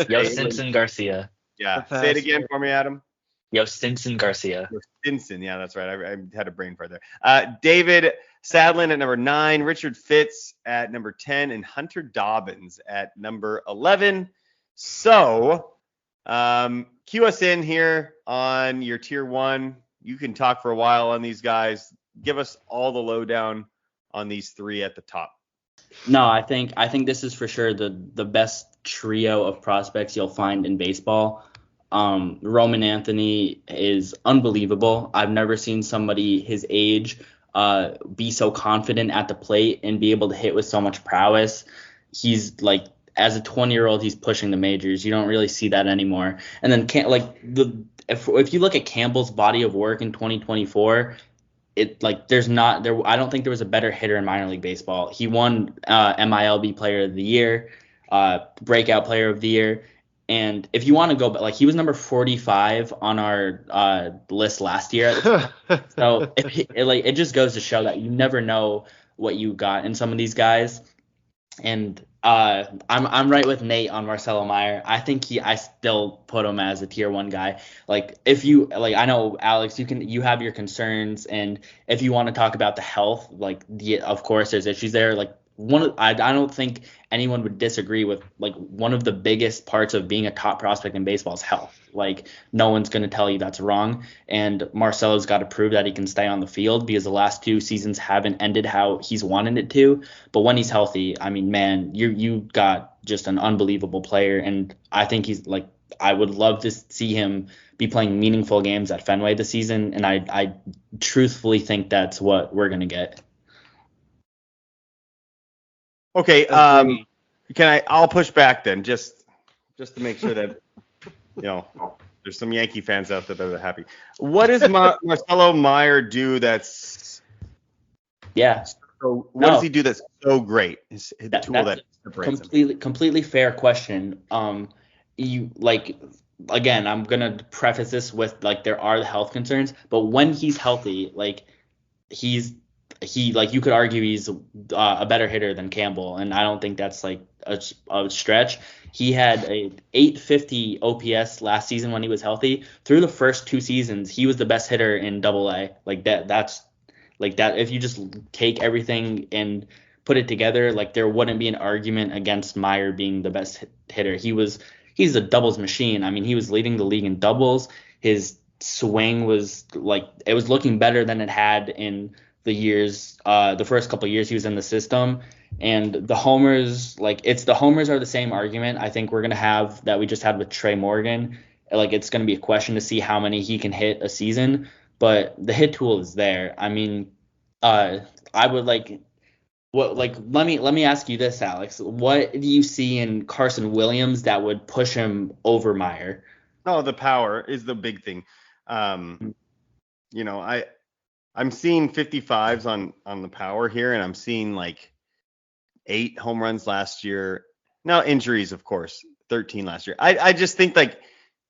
Stinson Garcia. Yeah. Say it again for me, Adam. Stinson Garcia. Stinson. Yeah, that's right. I had a brain fart there. David Sadlin at number 9, Richard Fitz at number 10, and Hunter Dobbins at number 11. So, cue us in here on your tier 1. You can talk for a while on these guys. Give us all the lowdown on these 3 at the top. No, I think this is for sure the best trio of prospects you'll find in baseball. Roman Anthony is unbelievable. I've never seen somebody his age be so confident at the plate and be able to hit with so much prowess. He's as a 20-year-old, he's pushing the majors. You don't really see that anymore. And then if you look at Campbell's body of work in 2024, I don't think there was a better hitter in minor league baseball. He won MILB Player of the Year, Breakout Player of the Year. And if you want to go, like, he was number 45 on our list last year. So it just goes to show that you never know what you got in some of these guys. And I'm right with Nate on Marcelo Meyer. I think I still put him as a tier 1 guy. Like, if you like, I know Alex, you have your concerns, and if you want to talk about the health, like, of course there's issues there. Like, I don't think anyone would disagree with, like, one of the biggest parts of being a top prospect in baseball is health. Like, no one's going to tell you that's wrong. And Marcelo's got to prove that he can stay on the field, because the last 2 seasons haven't ended how he's wanted it to. But when he's healthy, I mean, man, you got just an unbelievable player. And I think I would love to see him be playing meaningful games at Fenway this season. And I truthfully think that's what we're going to get. Okay, I'll push back then, just to make sure that, there's some Yankee fans out there that are happy. What does Marcelo Meyer do that's what does he do that's so great? The tool that separates him. Completely fair question. Again, I'm gonna preface this with, like, there are the health concerns, but when he's healthy, like, you could argue he's a better hitter than Campbell, and I don't think that's, like, a stretch. He had a 850 OPS last season when he was healthy. Through the first 2 seasons, he was the best hitter in Double-A. Like, that's like that. If you just take everything and put it together, like, there wouldn't be an argument against Meyer being the best hitter. He's a doubles machine. I mean, he was leading the league in doubles. His swing was, like, it was looking better than it had in the first couple of years he was in the system. And the homers, like, the homers are the same argument I think we're going to have that we just had with Trey Morgan. Like, it's going to be a question to see how many he can hit a season, but the hit tool is there. I mean, I would let me ask you this, Alex. What do you see in Carson Williams that would push him over Meyer? Oh, the power is the big thing. I'm seeing 55s on the power here, and I'm seeing, like, 8 home runs last year. Now, injuries, of course, 13 last year. I just think, like,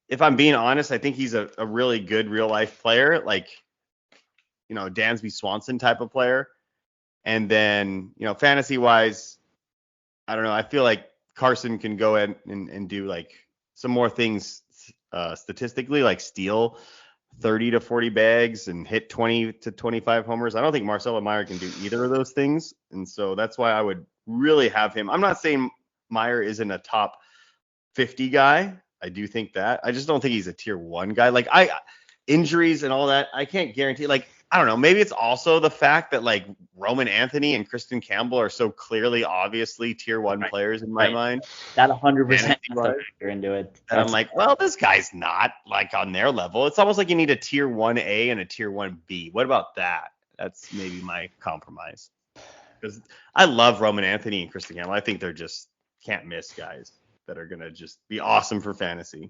if I'm being honest, I think he's a really good real life player, like, Dansby Swanson type of player. And then, fantasy wise, I don't know. I feel like Carson can go in and do, like, some more things statistically, like steal 30 to 40 bags and hit 20 to 25 homers. I don't think Marcelo Meyer can do either of those things. And so that's why I would really have him. I'm not saying Meyer isn't a top 50 guy. I do think that. I just don't think he's a tier 1 guy. Like, injuries and all that, I can't guarantee. Like, I don't know. Maybe it's also the fact that, like, Roman Anthony and Kristen Campbell are so clearly, obviously tier 1 players in my mind. That 100% you're into it. And I'm like, well, this guy's not, like, on their level. It's almost like you need a tier 1A and a tier 1B. What about that? That's maybe my compromise. Because I love Roman Anthony and Kristen Campbell. I think they're just can't miss guys that are gonna just be awesome for fantasy.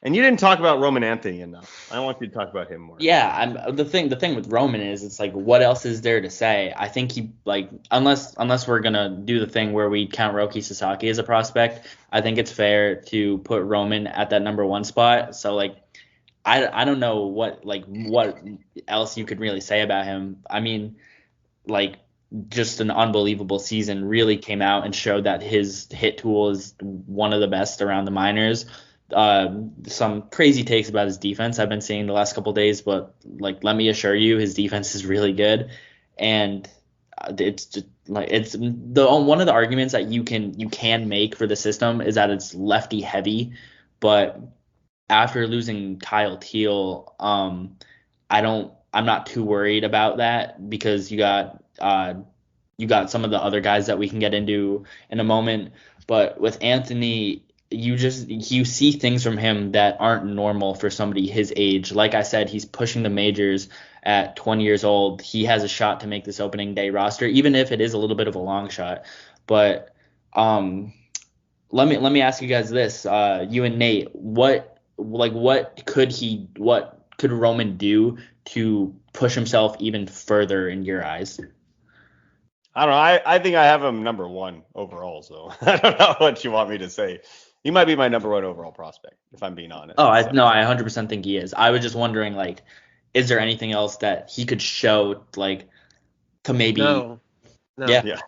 And you didn't talk about Roman Anthony enough. I want you to talk about him more. Yeah, the thing with Roman is, it's like, what else is there to say? I think he, like, unless we're gonna do the thing where we count Roki Sasaki as a prospect, I think it's fair to put Roman at that number 1 spot. So, like, I don't know what else you could really say about him. I mean, like, just an unbelievable season. Really came out and showed that his hit tool is one of the best around the minors. Some crazy takes about his defense I've been seeing the last couple of days, but, like, let me assure you, his defense is really good. And it's just, like, it's one of the arguments that you can make for the system is that it's lefty heavy. But after losing Kyle Teal, I'm not too worried about that, because you got some of the other guys that we can get into in a moment. But with Anthony, you see things from him that aren't normal for somebody his age. Like I said, he's pushing the majors at 20 years old. He has a shot to make this opening day roster, even if it is a little bit of a long shot. But let me ask you guys this. You and Nate, what could Roman do to push himself even further in your eyes? I don't know. I think I have him number 1 overall, so I don't know what you want me to say. He might be my number 1 overall prospect, if I'm being honest. Oh, So, no, I 100% think he is. I was just wondering, like, is there anything else that he could show, like, to maybe? No. Yeah.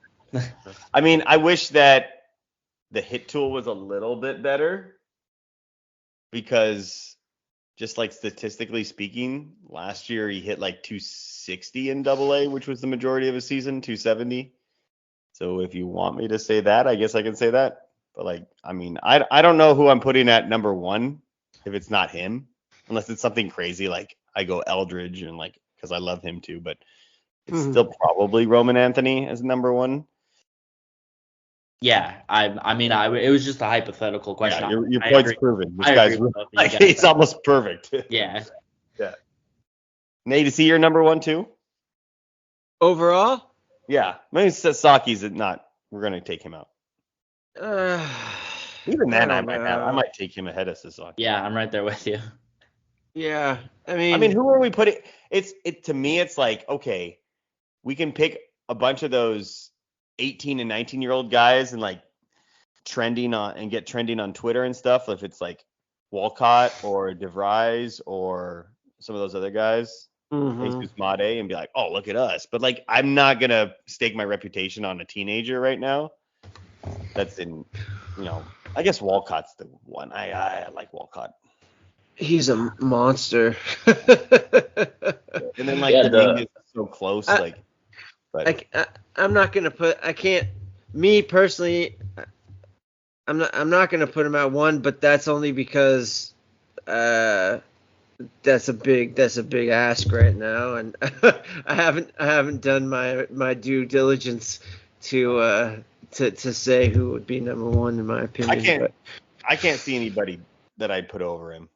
I mean, I wish that the hit tool was a little bit better, because just like statistically speaking, last year he hit like 260 in AA, which was the majority of his season, 270. So if you want me to say that, I guess I can say that. But like, I mean, I don't know who I'm putting at number 1 if it's not him, unless it's something crazy like I go Eldridge, and like, because I love him too, but it's still probably Roman Anthony as number 1. Yeah, it was just a hypothetical question. Yeah, your point's proven. This guy's like, he's almost perfect. Yeah. Nate, is he your number 1 too? Overall? Yeah, maybe Sasaki's not. We're gonna take him out. Even then, I might take him ahead of Sasaki. Yeah, I'm right there with you. Yeah, I mean, who are we putting? To me, it's like, okay, we can pick a bunch of those 18 and 19-year-old guys and like get trending on Twitter and stuff. If it's like Walcott or DeVries or some of those other guys, Jesus Made, and be like, oh, look at us. But like, I'm not gonna stake my reputation on a teenager right now. That's in, I guess Walcott's the one. I like Walcott. He's a monster. And then like the league is so close, I'm not gonna put. I can't. Me personally, I'm not gonna put him at 1, but that's only because that's a big ask right now, and I haven't done my due diligence to say who would be number 1 in my opinion. I can't see anybody that I'd put over him.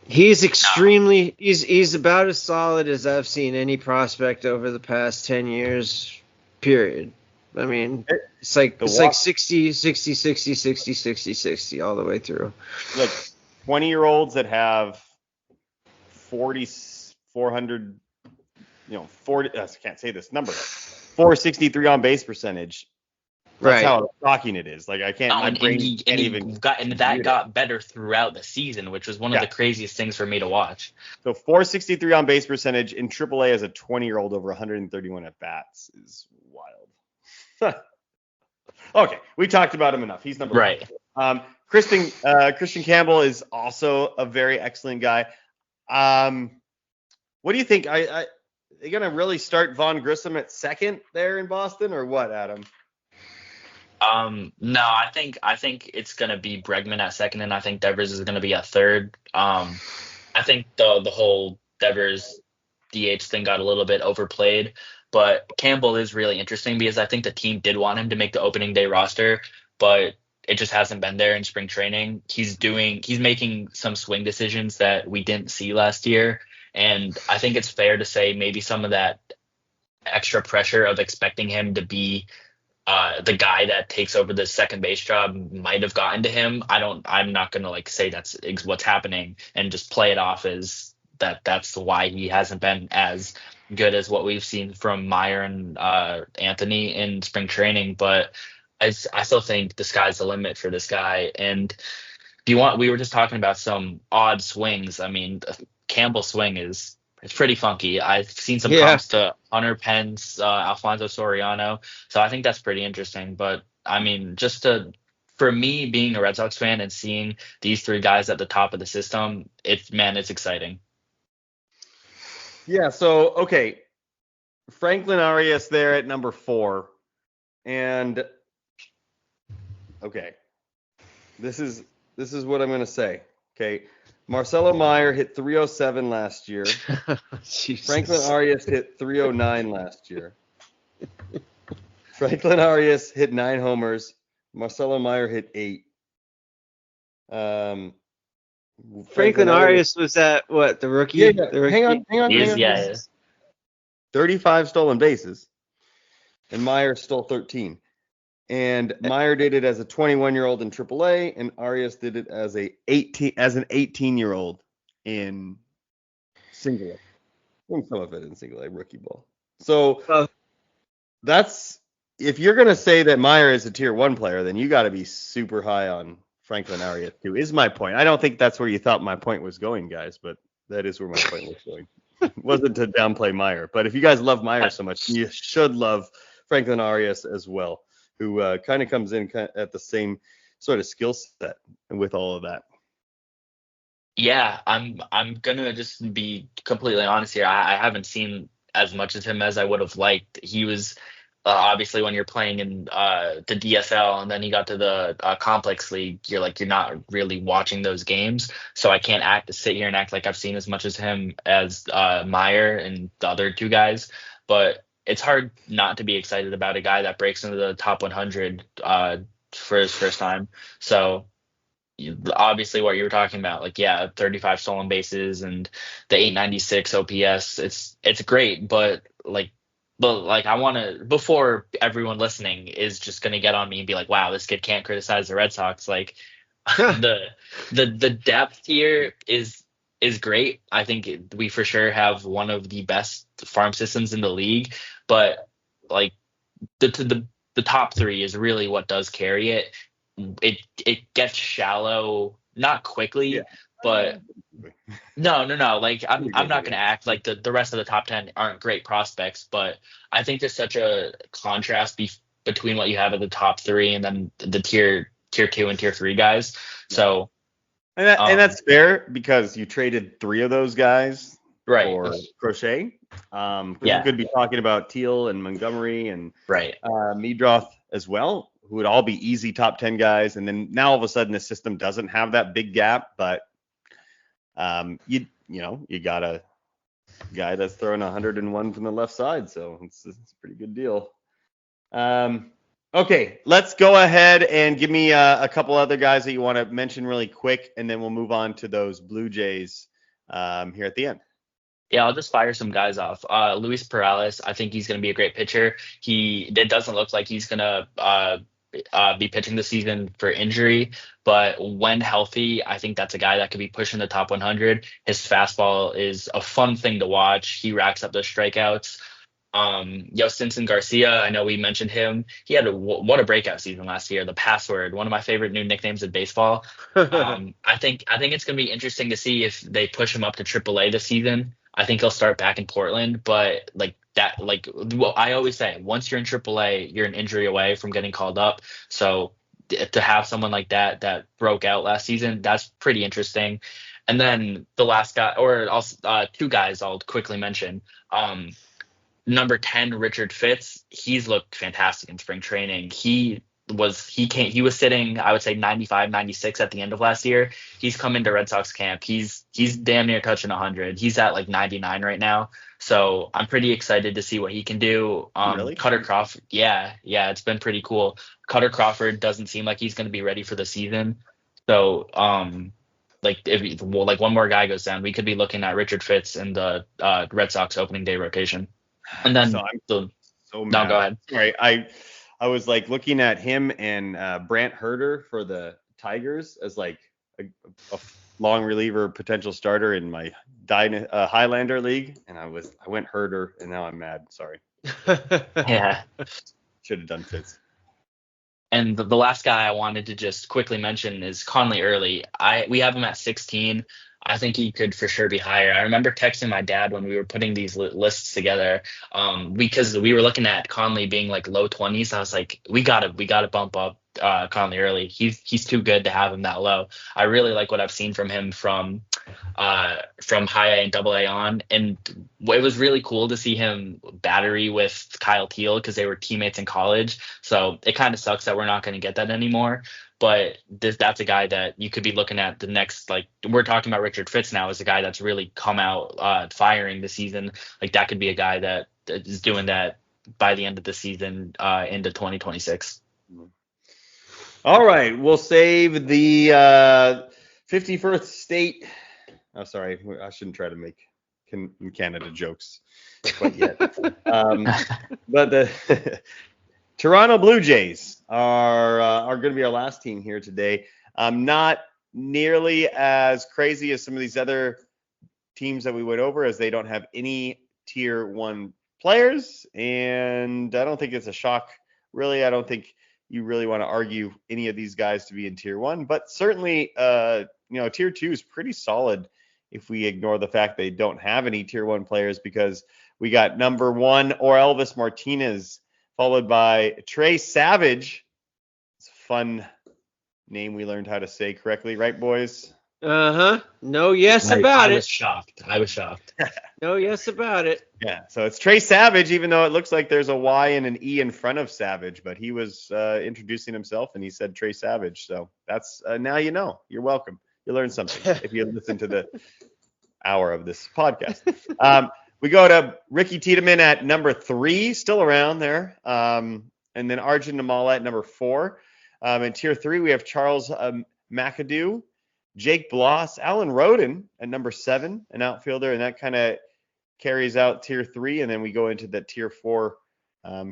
He's extremely. He's about as solid as I've seen any prospect over the past 10 years. Period. I mean, it's like 60 all the way through. Like 20-year-olds that have 400, 40. I can't say this number. 463 on base percentage. That's how shocking it is. Like, I can't. That got better throughout the season, which was one of the craziest things for me to watch. So 463 on base percentage in AAA as a 20-year-old over 131 at bats is wild. Okay, we talked about him enough. He's number 1. Christian Campbell is also a very excellent guy. What do you think? Are they gonna really start Vaughn Grissom at second there in Boston, or what, Adam? No, I think it's gonna be Bregman at second, and I think Devers is gonna be at third. I think the whole Devers DH thing got a little bit overplayed, but Campbell is really interesting because I think the team did want him to make the opening day roster, but it just hasn't been there in spring training. He's making some swing decisions that we didn't see last year, and I think it's fair to say maybe some of that extra pressure of expecting him to be the guy that takes over the second base job might have gotten to him. I'm not going to like say that's what's happening and just play it off as that's why he hasn't been as good as what we've seen from Meyer and Anthony in spring training. But I still think the sky's the limit for this guy. And we were just talking about some odd swings. I mean, Campbell's swing it's pretty funky. I've seen some comps to Hunter Pence, Alfonso Soriano. So I think that's pretty interesting. But I mean, for me being a Red Sox fan and seeing these 3 guys at the top of the system, it's exciting. Yeah. So, okay. Franklin Arias there at number 4. And okay, this is what I'm going to say. Okay. Marcelo Meyer hit 307 last year. Franklin Arias hit 309 last year. Franklin Arias hit 9 homers. Marcelo Meyer hit 8. Franklin Arias was that what, the rookie? Yeah. The rookie? Hang on. Yeah. 35 stolen bases, and Meyer stole 13. And Meyer did it as a 21-year-old in AAA, and Arias did it as an 18-year-old in single A. And some of it in single A rookie ball. So that's, if you're gonna say that Meyer is a tier 1 player, then you got to be super high on Franklin Arias too. Is my point. I don't think that's where you thought my point was going, guys, but that is where my point was going. It wasn't to downplay Meyer, but if you guys love Meyer so much, you should love Franklin Arias as well, who kind of comes in at the same sort of skill set with all of that. Yeah, I'm gonna just be completely honest here. I haven't seen as much of him as I would have liked. He was obviously when you're playing in the DSL and then he got to the complex league, you're not really watching those games. So I can't sit here and act like I've seen as much as him as Meyer and the other two guys. But it's hard not to be excited about a guy that breaks into the top 100 for his first time. So obviously what you were talking about, 35 stolen bases and the 896 OPS, it's great, but I want to, before everyone listening is just going to get on me and be like, wow, this kid can't criticize the Red Sox. The depth here is great. I think we for sure have one of the best farm systems in the league, but the top three is really what does carry it. It gets shallow, not quickly, but no. I'm not gonna act like the rest of the top 10 aren't great prospects, but I think there's such a contrast between what you have at the top three and then the tier 2 and tier 3 guys. So and that's fair because you traded 3 of those guys for Crochet. You could be talking about Teal and Montgomery and Meadroth as well, who would all be easy top 10 guys. And then now all of a sudden the system doesn't have that big gap, but you got a guy that's throwing 101 from the left side. So it's a pretty good deal. Okay, let's go ahead and give me a couple other guys that you want to mention really quick, and then we'll move on to those Blue Jays here at the end. Yeah, I'll just fire some guys off. Luis Perales, I think he's going to be a great pitcher. It doesn't look like he's going to be pitching this season for injury, but when healthy, I think that's a guy that could be pushing the top 100. His fastball is a fun thing to watch. He racks up those strikeouts. Stinson Garcia, I know we mentioned him. He had what a breakout season last year. The Password, one of my favorite new nicknames in baseball. I think it's going to be interesting to see if they push him up to AAA this season. I think he'll start back in Portland, but I always say, once you're in AAA, you're an injury away from getting called up. So to have someone like that broke out last season, that's pretty interesting. And then the last guy, or also, 2 guys I'll quickly mention. Number 10, Richard Fitz. He's looked fantastic in spring training. He was sitting, I would say 95, 96 at the end of last year. He's come into Red Sox camp. He's damn near touching 100. He's at 99 right now. So I'm pretty excited to see what he can do. Really? Cutter Crawford. Yeah, it's been pretty cool. Cutter Crawford doesn't seem like he's going to be ready for the season. So if one more guy goes down, we could be looking at Richard Fitz in the Red Sox opening day rotation. And then I'm so mad. No, go ahead. Sorry, I was looking at him and Brant Herter for the Tigers as a long reliever potential starter in my Highlander league, and I went Herter, and now I'm mad. Sorry. Yeah. Should have done Fitz. And the last guy I wanted to just quickly mention is Conley Early. We have him at 16. I think he could for sure be higher. I remember texting my dad when we were putting these lists together, because we were looking at Conley being low 20s. I was like, we gotta bump up Conley Early. He's too good to have him that low. I really like what I've seen from him from high A and double A on, and it was really cool to see him battery with Kyle Teal because they were teammates in college. So it kind of sucks that we're not going to get that anymore. But that's a guy that you could be looking at the next, we're talking about Richard Fitz now as a guy that's really come out firing this season. That could be a guy that is doing that by the end of the season into 2026. All right, we'll save the 51st state. Oh, sorry, I shouldn't try to make Canada jokes quite yet. But the Toronto Blue Jays are going to be our last team here today. Not nearly as crazy as some of these other teams that we went over, as they don't have any tier 1 players, and I don't think it's a shock, really. I don't think you really want to argue any of these guys to be in tier 1, but certainly tier 2 is pretty solid if we ignore the fact they don't have any tier 1 players, because we got number 1 Orelvis Martinez, followed by Trey Savage. It's a fun name we learned how to say correctly, right, boys? No yes about it. I was shocked. No yes about it. Yeah, so it's Trey Savage, even though it looks like there's a Y and an E in front of Savage, but he was introducing himself and he said Trey Savage. So that's now you know. You're welcome. You learned something if you listen to the hour of this podcast. We go to Ricky Tiedemann at number 3, still around there, and then Arjun Namala at number 4. In tier 3, we have Charles McAdoo, Jake Bloss, Alan Roden at number 7, an outfielder, and that kind of carries out tier 3, and then we go into the tier 4.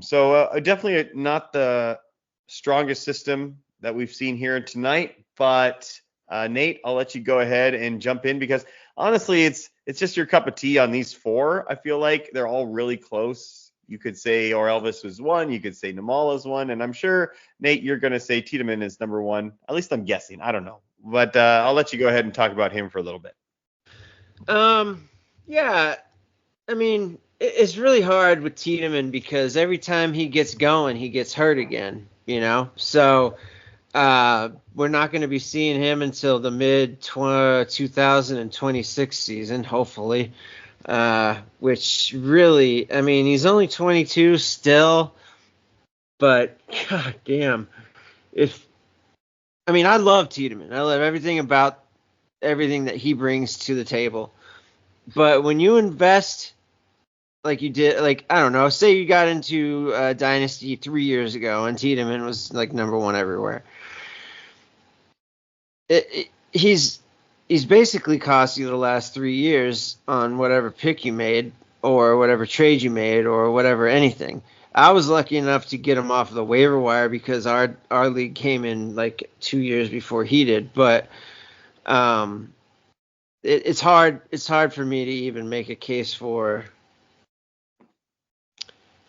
So definitely not the strongest system that we've seen here tonight, but Nate, I'll let you go ahead and jump in, because honestly, it's just your cup of tea on these 4. I feel like they're all really close. You could say Orelvis was 1, you could say Namala's 1, and I'm sure, Nate, you're going to say Tiedemann is number 1. At least I'm guessing. I don't know. But I'll let you go ahead and talk about him for a little bit. Yeah, I mean, it's really hard with Tiedemann because every time he gets going, he gets hurt again, So we're not going to be seeing him until the mid 2026 season, hopefully. Which really, I mean, he's only 22 still, but god damn, I love Tiedemann. I love everything about everything that he brings to the table. But when you invest like you did, like, I don't know, say you got into Dynasty 3 years ago and Tiedemann was like number 1 everywhere. He's basically cost you the last 3 years on whatever pick you made or whatever trade you made or whatever anything. I was lucky enough to get him off the waiver wire because our league came in like 2 years before he did. But it's hard for me to even make a case for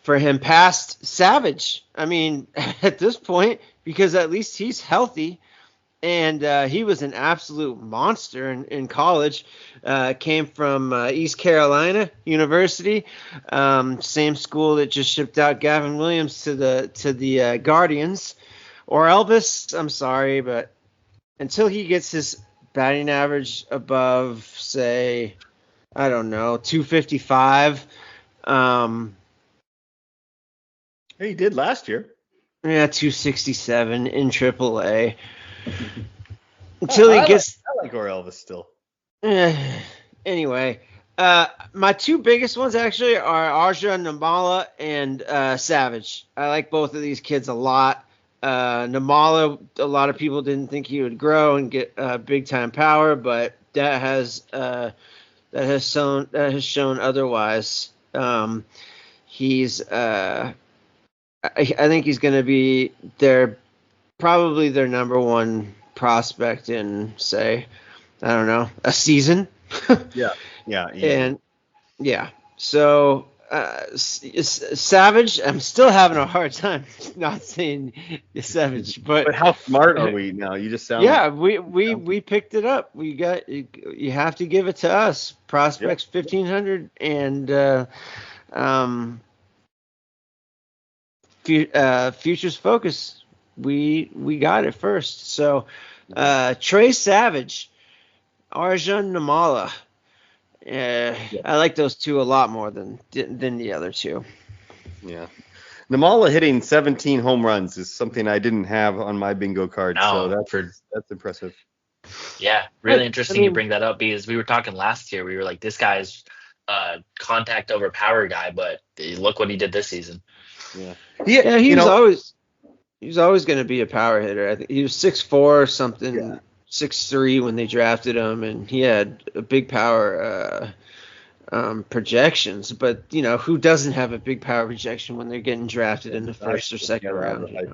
him past Savage. I mean, at this point, because at least he's healthy. And he was an absolute monster in college. Came from East Carolina University, same school that just shipped out Gavin Williams to the Guardians. Orelvis, I'm sorry, but until he gets his batting average above, say, I don't know, 255. He did last year. Yeah, 267 in AAA. Until he gets. I like Orelvis still. Anyway, my 2 biggest ones actually are Arjun Namala and Savage. I like both of these kids a lot. Namala, a lot of people didn't think he would grow and get big time power, but that has shown otherwise. He's I think he's going to be probably their number 1 prospect in, say, I don't know, a season. Yeah. And yeah, so Savage, I'm still having a hard time not saying Savage, but how smart are we now? You just sound. Yeah, we picked it up. We got, you have to give it to us. Prospects 1500 and Futures Focus. We got it first. So Trey Savage, Arjun Namala. I like those 2 a lot more than the other 2. Yeah. Namala hitting 17 home runs is something I didn't have on my bingo card. No, so that's impressive. Yeah, really interesting you bring that up, because we were talking last year. We were like, this guy's contact over power guy, but look what he did this season. Yeah, he was always going to be a power hitter. I think he was 6'4" or something, 6'3" when they drafted him, and he had a big power projections, but who doesn't have a big power projection when they're getting drafted in the first or second round?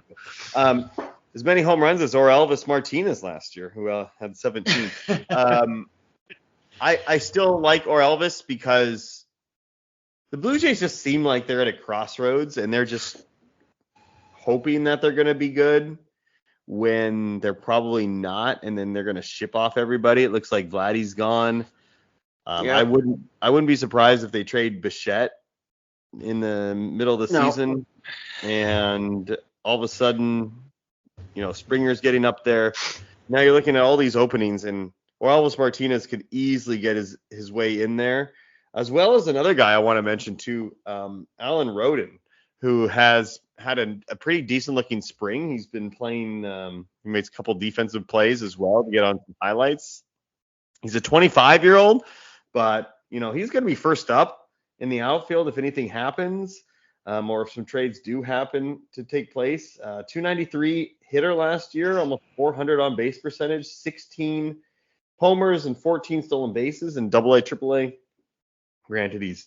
As many home runs as Orelvis Martinez last year, who had 17. I still like Orelvis because the Blue Jays just seem like they're at a crossroads and they're just hoping that they're going to be good when they're probably not, and then they're going to ship off everybody. It looks like Vladdy's gone. Yeah. I wouldn't be surprised if they trade Bichette in the middle of the season, and all of a sudden, Springer's getting up there. Now you're looking at all these openings, and Orelvis Martinez could easily get his way in there, as well as another guy I want to mention too, Alan Roden, who has had a pretty decent looking spring. He's been playing, he makes a couple defensive plays as well to get on some highlights. He's a 25-year-old, but he's going to be first up in the outfield if anything happens, or if some trades do happen to take place. 293 hitter last year, almost 400 on base percentage, 16 homers and 14 stolen bases in AA, AAA. Granted, he's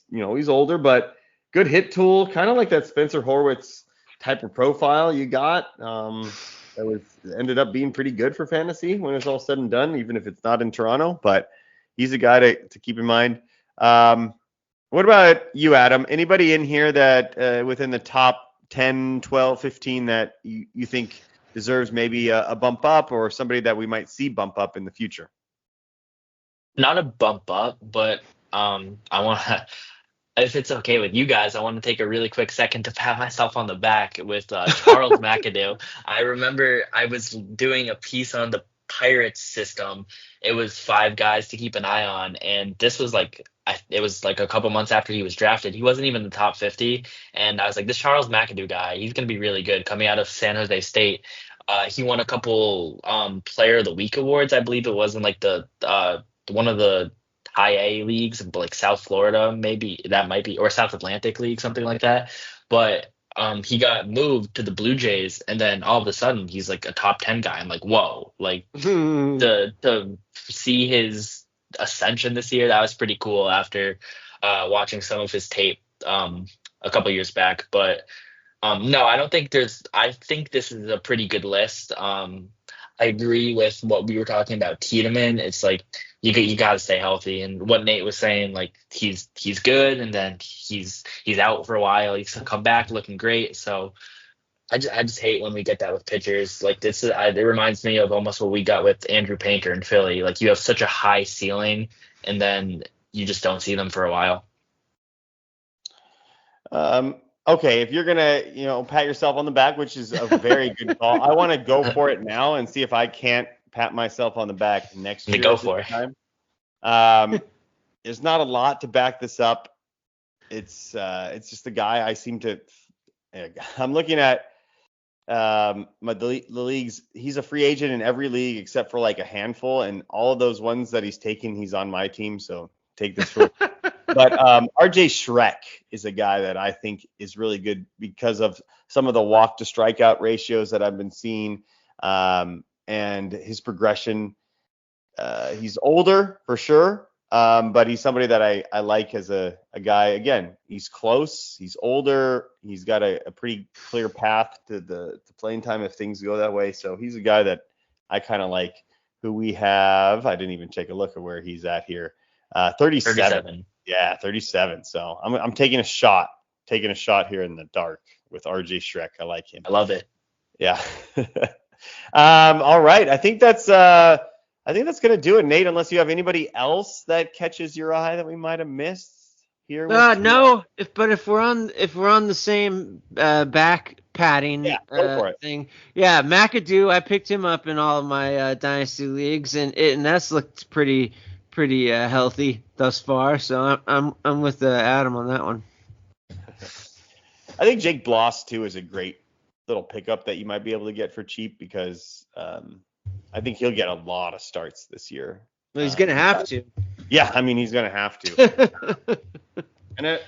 older, but good hit tool, kind of like that Spencer Horwitz type of profile you got. That ended up being pretty good for fantasy when it's all said and done, even if it's not in Toronto. But he's a guy to keep in mind. What about you, Adam? Anybody in here that within the top 10, 12, 15 that you think deserves maybe a bump up, or somebody that we might see bump up in the future? Not a bump up, but I want to, if it's okay with you guys, I want to take a really quick second to pat myself on the back with Charles McAdoo. I remember I was doing a piece on the Pirates system. It was 5 guys to keep an eye on, and this was it was like a couple months after he was drafted. He wasn't even in the top 50, and I was like, this Charles McAdoo guy, he's going to be really good coming out of San Jose State. He won a couple Player of the Week awards, I believe it was, in like the one of the high A leagues, like South Florida, maybe that might be, or South Atlantic League, something like that. But he got moved to the Blue Jays, and then all of a sudden he's like a top 10 guy. I'm like, whoa, like to see his ascension this year, that was pretty cool after watching some of his tape a couple years back. But no, I don't think I think this is a pretty good list. I agree with what we were talking about Tiedemann. It's like you got to stay healthy, and what Nate was saying, like he's good, and then he's out for a while. He's gonna come back looking great. So I just hate when we get that with pitchers. Like this it reminds me of almost what we got with Andrew Painter in Philly. Like you have such a high ceiling, and then you just don't see them for a while. Okay, if you're gonna, pat yourself on the back, which is a very good call, I want to go for it now and see if I can't pat myself on the back next year. Go for it. There's not a lot to back this up. It's just a guy I seem to. I'm looking at the leagues. He's a free agent in every league except for like a handful, and all of those ones that he's taken, he's on my team. So take this for. But RJ Schreck is a guy that I think is really good because of some of the walk to strikeout ratios that I've been seeing, and his progression. He's older for sure, but he's somebody that I like as a guy. Again, he's close. He's older. He's got a pretty clear path to playing time if things go that way. So he's a guy that I kind of like. Who we have? I didn't even take a look at where he's at here. 37. Yeah, 37. So I'm taking a shot here in the dark with RJ Schreck. I like him. I love it. Yeah. All right. I think that's gonna do it, Nate. Unless you have anybody else that catches your eye that we might have missed here. No. If we're on the same back padding thing, McAdoo. I picked him up in all of my dynasty leagues, and that's looked pretty healthy thus far. So I'm with Adam on that one. I think Jake Bloss too is a great little pickup that you might be able to get for cheap because I think he'll get a lot of starts this year. Well, he's gonna have to. Yeah, I mean he's gonna have to. And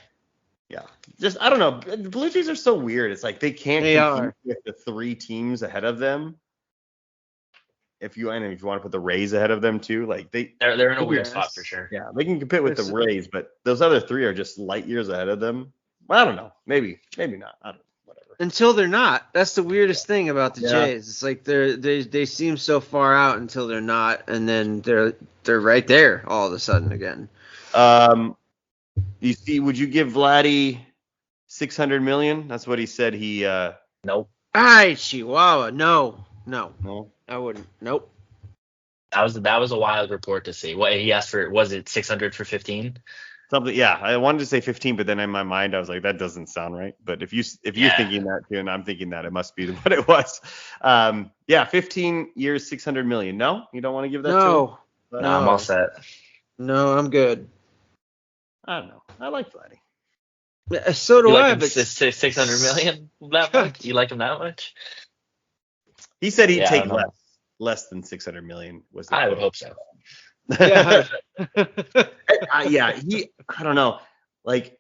just I don't know. The Blue Jays are so weird. It's like they can't compete with the 3 teams ahead of them. if you want to put the Rays ahead of them too, like they're in a weird Yes. spot for sure. yeah, they can compete with the It's- Rays, but those other three are just light years ahead of them. Well, I don't know. Maybe not. I don't know. Whatever. Until they're not. That's the weirdest thing about the Yeah. Jays. It's like they seem so far out until they're not, and then they're right there all of a sudden again. You see, would you give Vladdy $600 million? That's what he said. He Nope. Ay, Chihuahua. No, no. I wouldn't. Nope. That was a wild report to see. What he asked for, was it 600 for 15? Something, yeah. I wanted to say 15, but then in my mind I was like, that doesn't sound right. But if you're Yeah. thinking that too, and I'm thinking that, it must be what it was. 15 years, $600 million. No, you don't want to give that to him? No, But, No. I'm all set. no, I'm good. I don't know. I like Vladdy. So do You I, like him but 600 million that much? You like him that much? He said he'd Yeah, I take don't know. less than 600 million. Was the I would quote. hope so. yeah. I don't know. Like,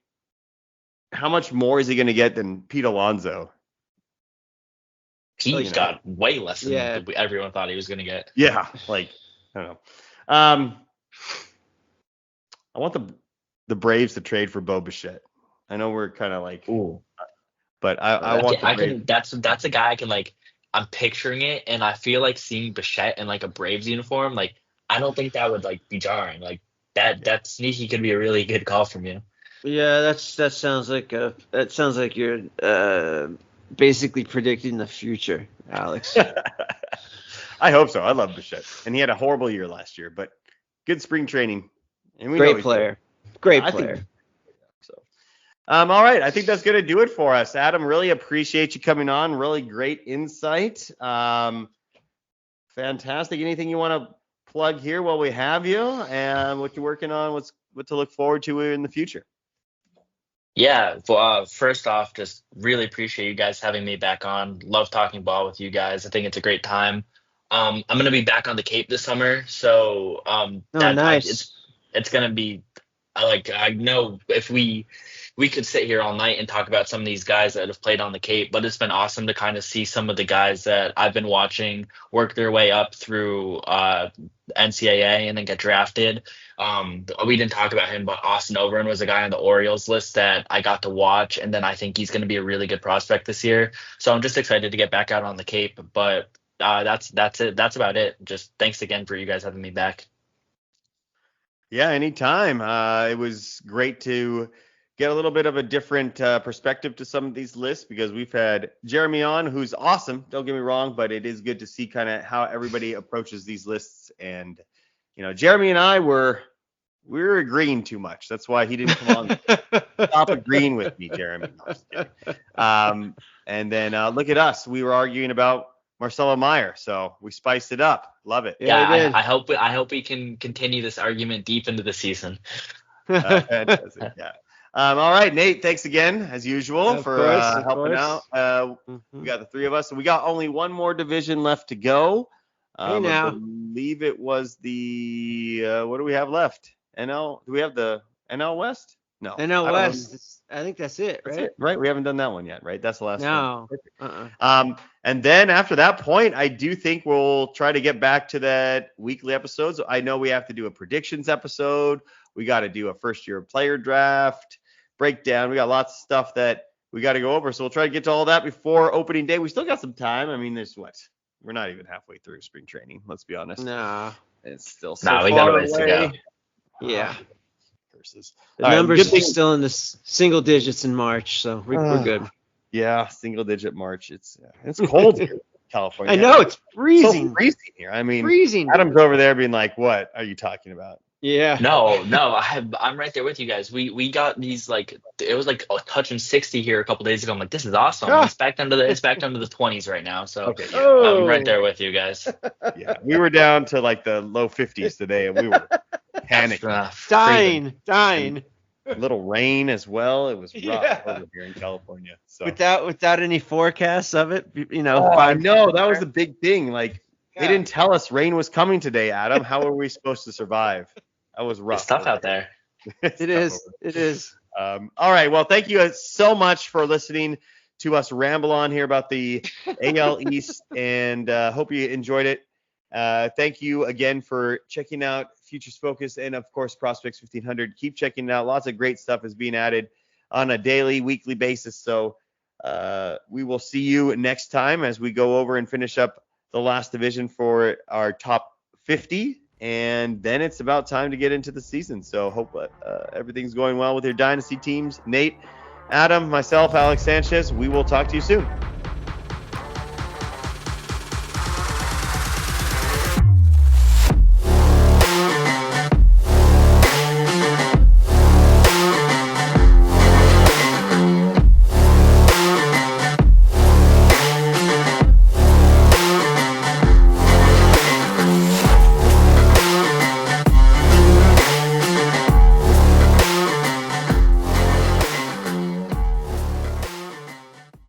how much more is he going to get than Pete Alonso? He's you know. got way less than Yeah. everyone thought he was going to get. Yeah, like, I don't know. I want the Braves to trade for Bo Bichette. I know we're kind of like, Ooh. but I want the Braves. That's a guy I can, like, I'm picturing it, and I feel like seeing Bichette in like a Braves uniform, like, I don't think that would like be jarring. Like that sneaky could be a really good call from you. Yeah, that sounds like you're basically predicting the future, Alex. I hope so. I love Bichette, and he had a horrible year last year, but good spring training. And we know Great he's player. Great I think- player. So, all right. I think that's going to do it for us. Adam, really appreciate you coming on. Really great insight. Fantastic. Anything you want to plug here while we have you, and what you're working on, what to look forward to in the future? Yeah. First off, just really appreciate you guys having me back on. Love talking ball with you guys. I think it's a great time. I'm gonna be back on the Cape this summer, so Nice. it's gonna be I know if we could sit here all night and talk about some of these guys that have played on the Cape, but it's been awesome to kind of see some of the guys that I've been watching work their way up through NCAA and then get drafted. We didn't talk about him, but Austin Overin was a guy on the Orioles list that I got to watch, and then I think he's going to be a really good prospect this year. So I'm just excited to get back out on the Cape, but that's it. That's about it. Just thanks again for you guys having me back. Yeah, anytime. It was great to get a little bit of a different perspective to some of these lists, because we've had Jeremy on, who's awesome. Don't get me wrong, but it is good to see kind of how everybody approaches these lists. And, Jeremy and I we were agreeing too much. That's why he didn't come on. Stop agreeing with me, Jeremy. No, I'm just kidding. And then look at us. We were arguing about Marcelo Meyer, so we spiced it up. Love it. Yeah, we did. I hope we can continue this argument deep into the season. Fantastic. Yeah. All right, Nate. Thanks again, as usual, Of for course, of helping course. out. We got the three of us, and we got only one more division left to go. Hey, now. I believe it was the what do we have left? NL? Do we have the NL West? No. NL I don't know. West. I think that's it, That's right? it, right? We haven't done that one yet, right? That's the last one. No. Uh-uh. And then after that point, I do think we'll try to get back to that weekly episodes. I know we have to do a predictions episode. We got to do a first year player draft breakdown. We got lots of stuff that we got to go over. So we'll try to get to all that before opening day. We still got some time. I mean, we're not even halfway through spring training. Let's be honest. No. It's still so Nah, we far got a ways to away. go. Yeah. Curses. The All right, numbers good thing- are still in the single digits in March, so we're good. Yeah, single digit March. It's cold here in California. I know it's So freezing. freezing here. I mean, Freezing. Adam's over there being like, "What are you talking about?" Yeah. No, I'm right there with you guys. We got these, like, it was like touching 60 here a couple days ago. I'm like, this is awesome. Ah. It's back down to the 20s right now. So Okay. Yeah. Oh. I'm right there with you guys. Yeah, we were down to like the low 50s today, and we were panicking. Freezing. Dying. A little rain as well. It was rough Yeah. over here in California. So Without any forecasts of it, I know that was the big thing. Like Yeah. they didn't tell us rain was coming today, Adam. How are we supposed to survive? That was rough. It's tough out there. It's It tough is. over It is. All right. Well, thank you guys so much for listening to us ramble on here about the AL East, and hope you enjoyed it. Thank you again for checking out Futures Focus and, of course, Prospects 1500. Keep checking it out. Lots of great stuff is being added on a daily, weekly basis. So we will see you next time as we go over and finish up the last division for our top 50. And then it's about time to get into the season. So hope everything's going well with your dynasty teams. Nate, Adam, myself, Alex Sanchez, we will talk to you soon.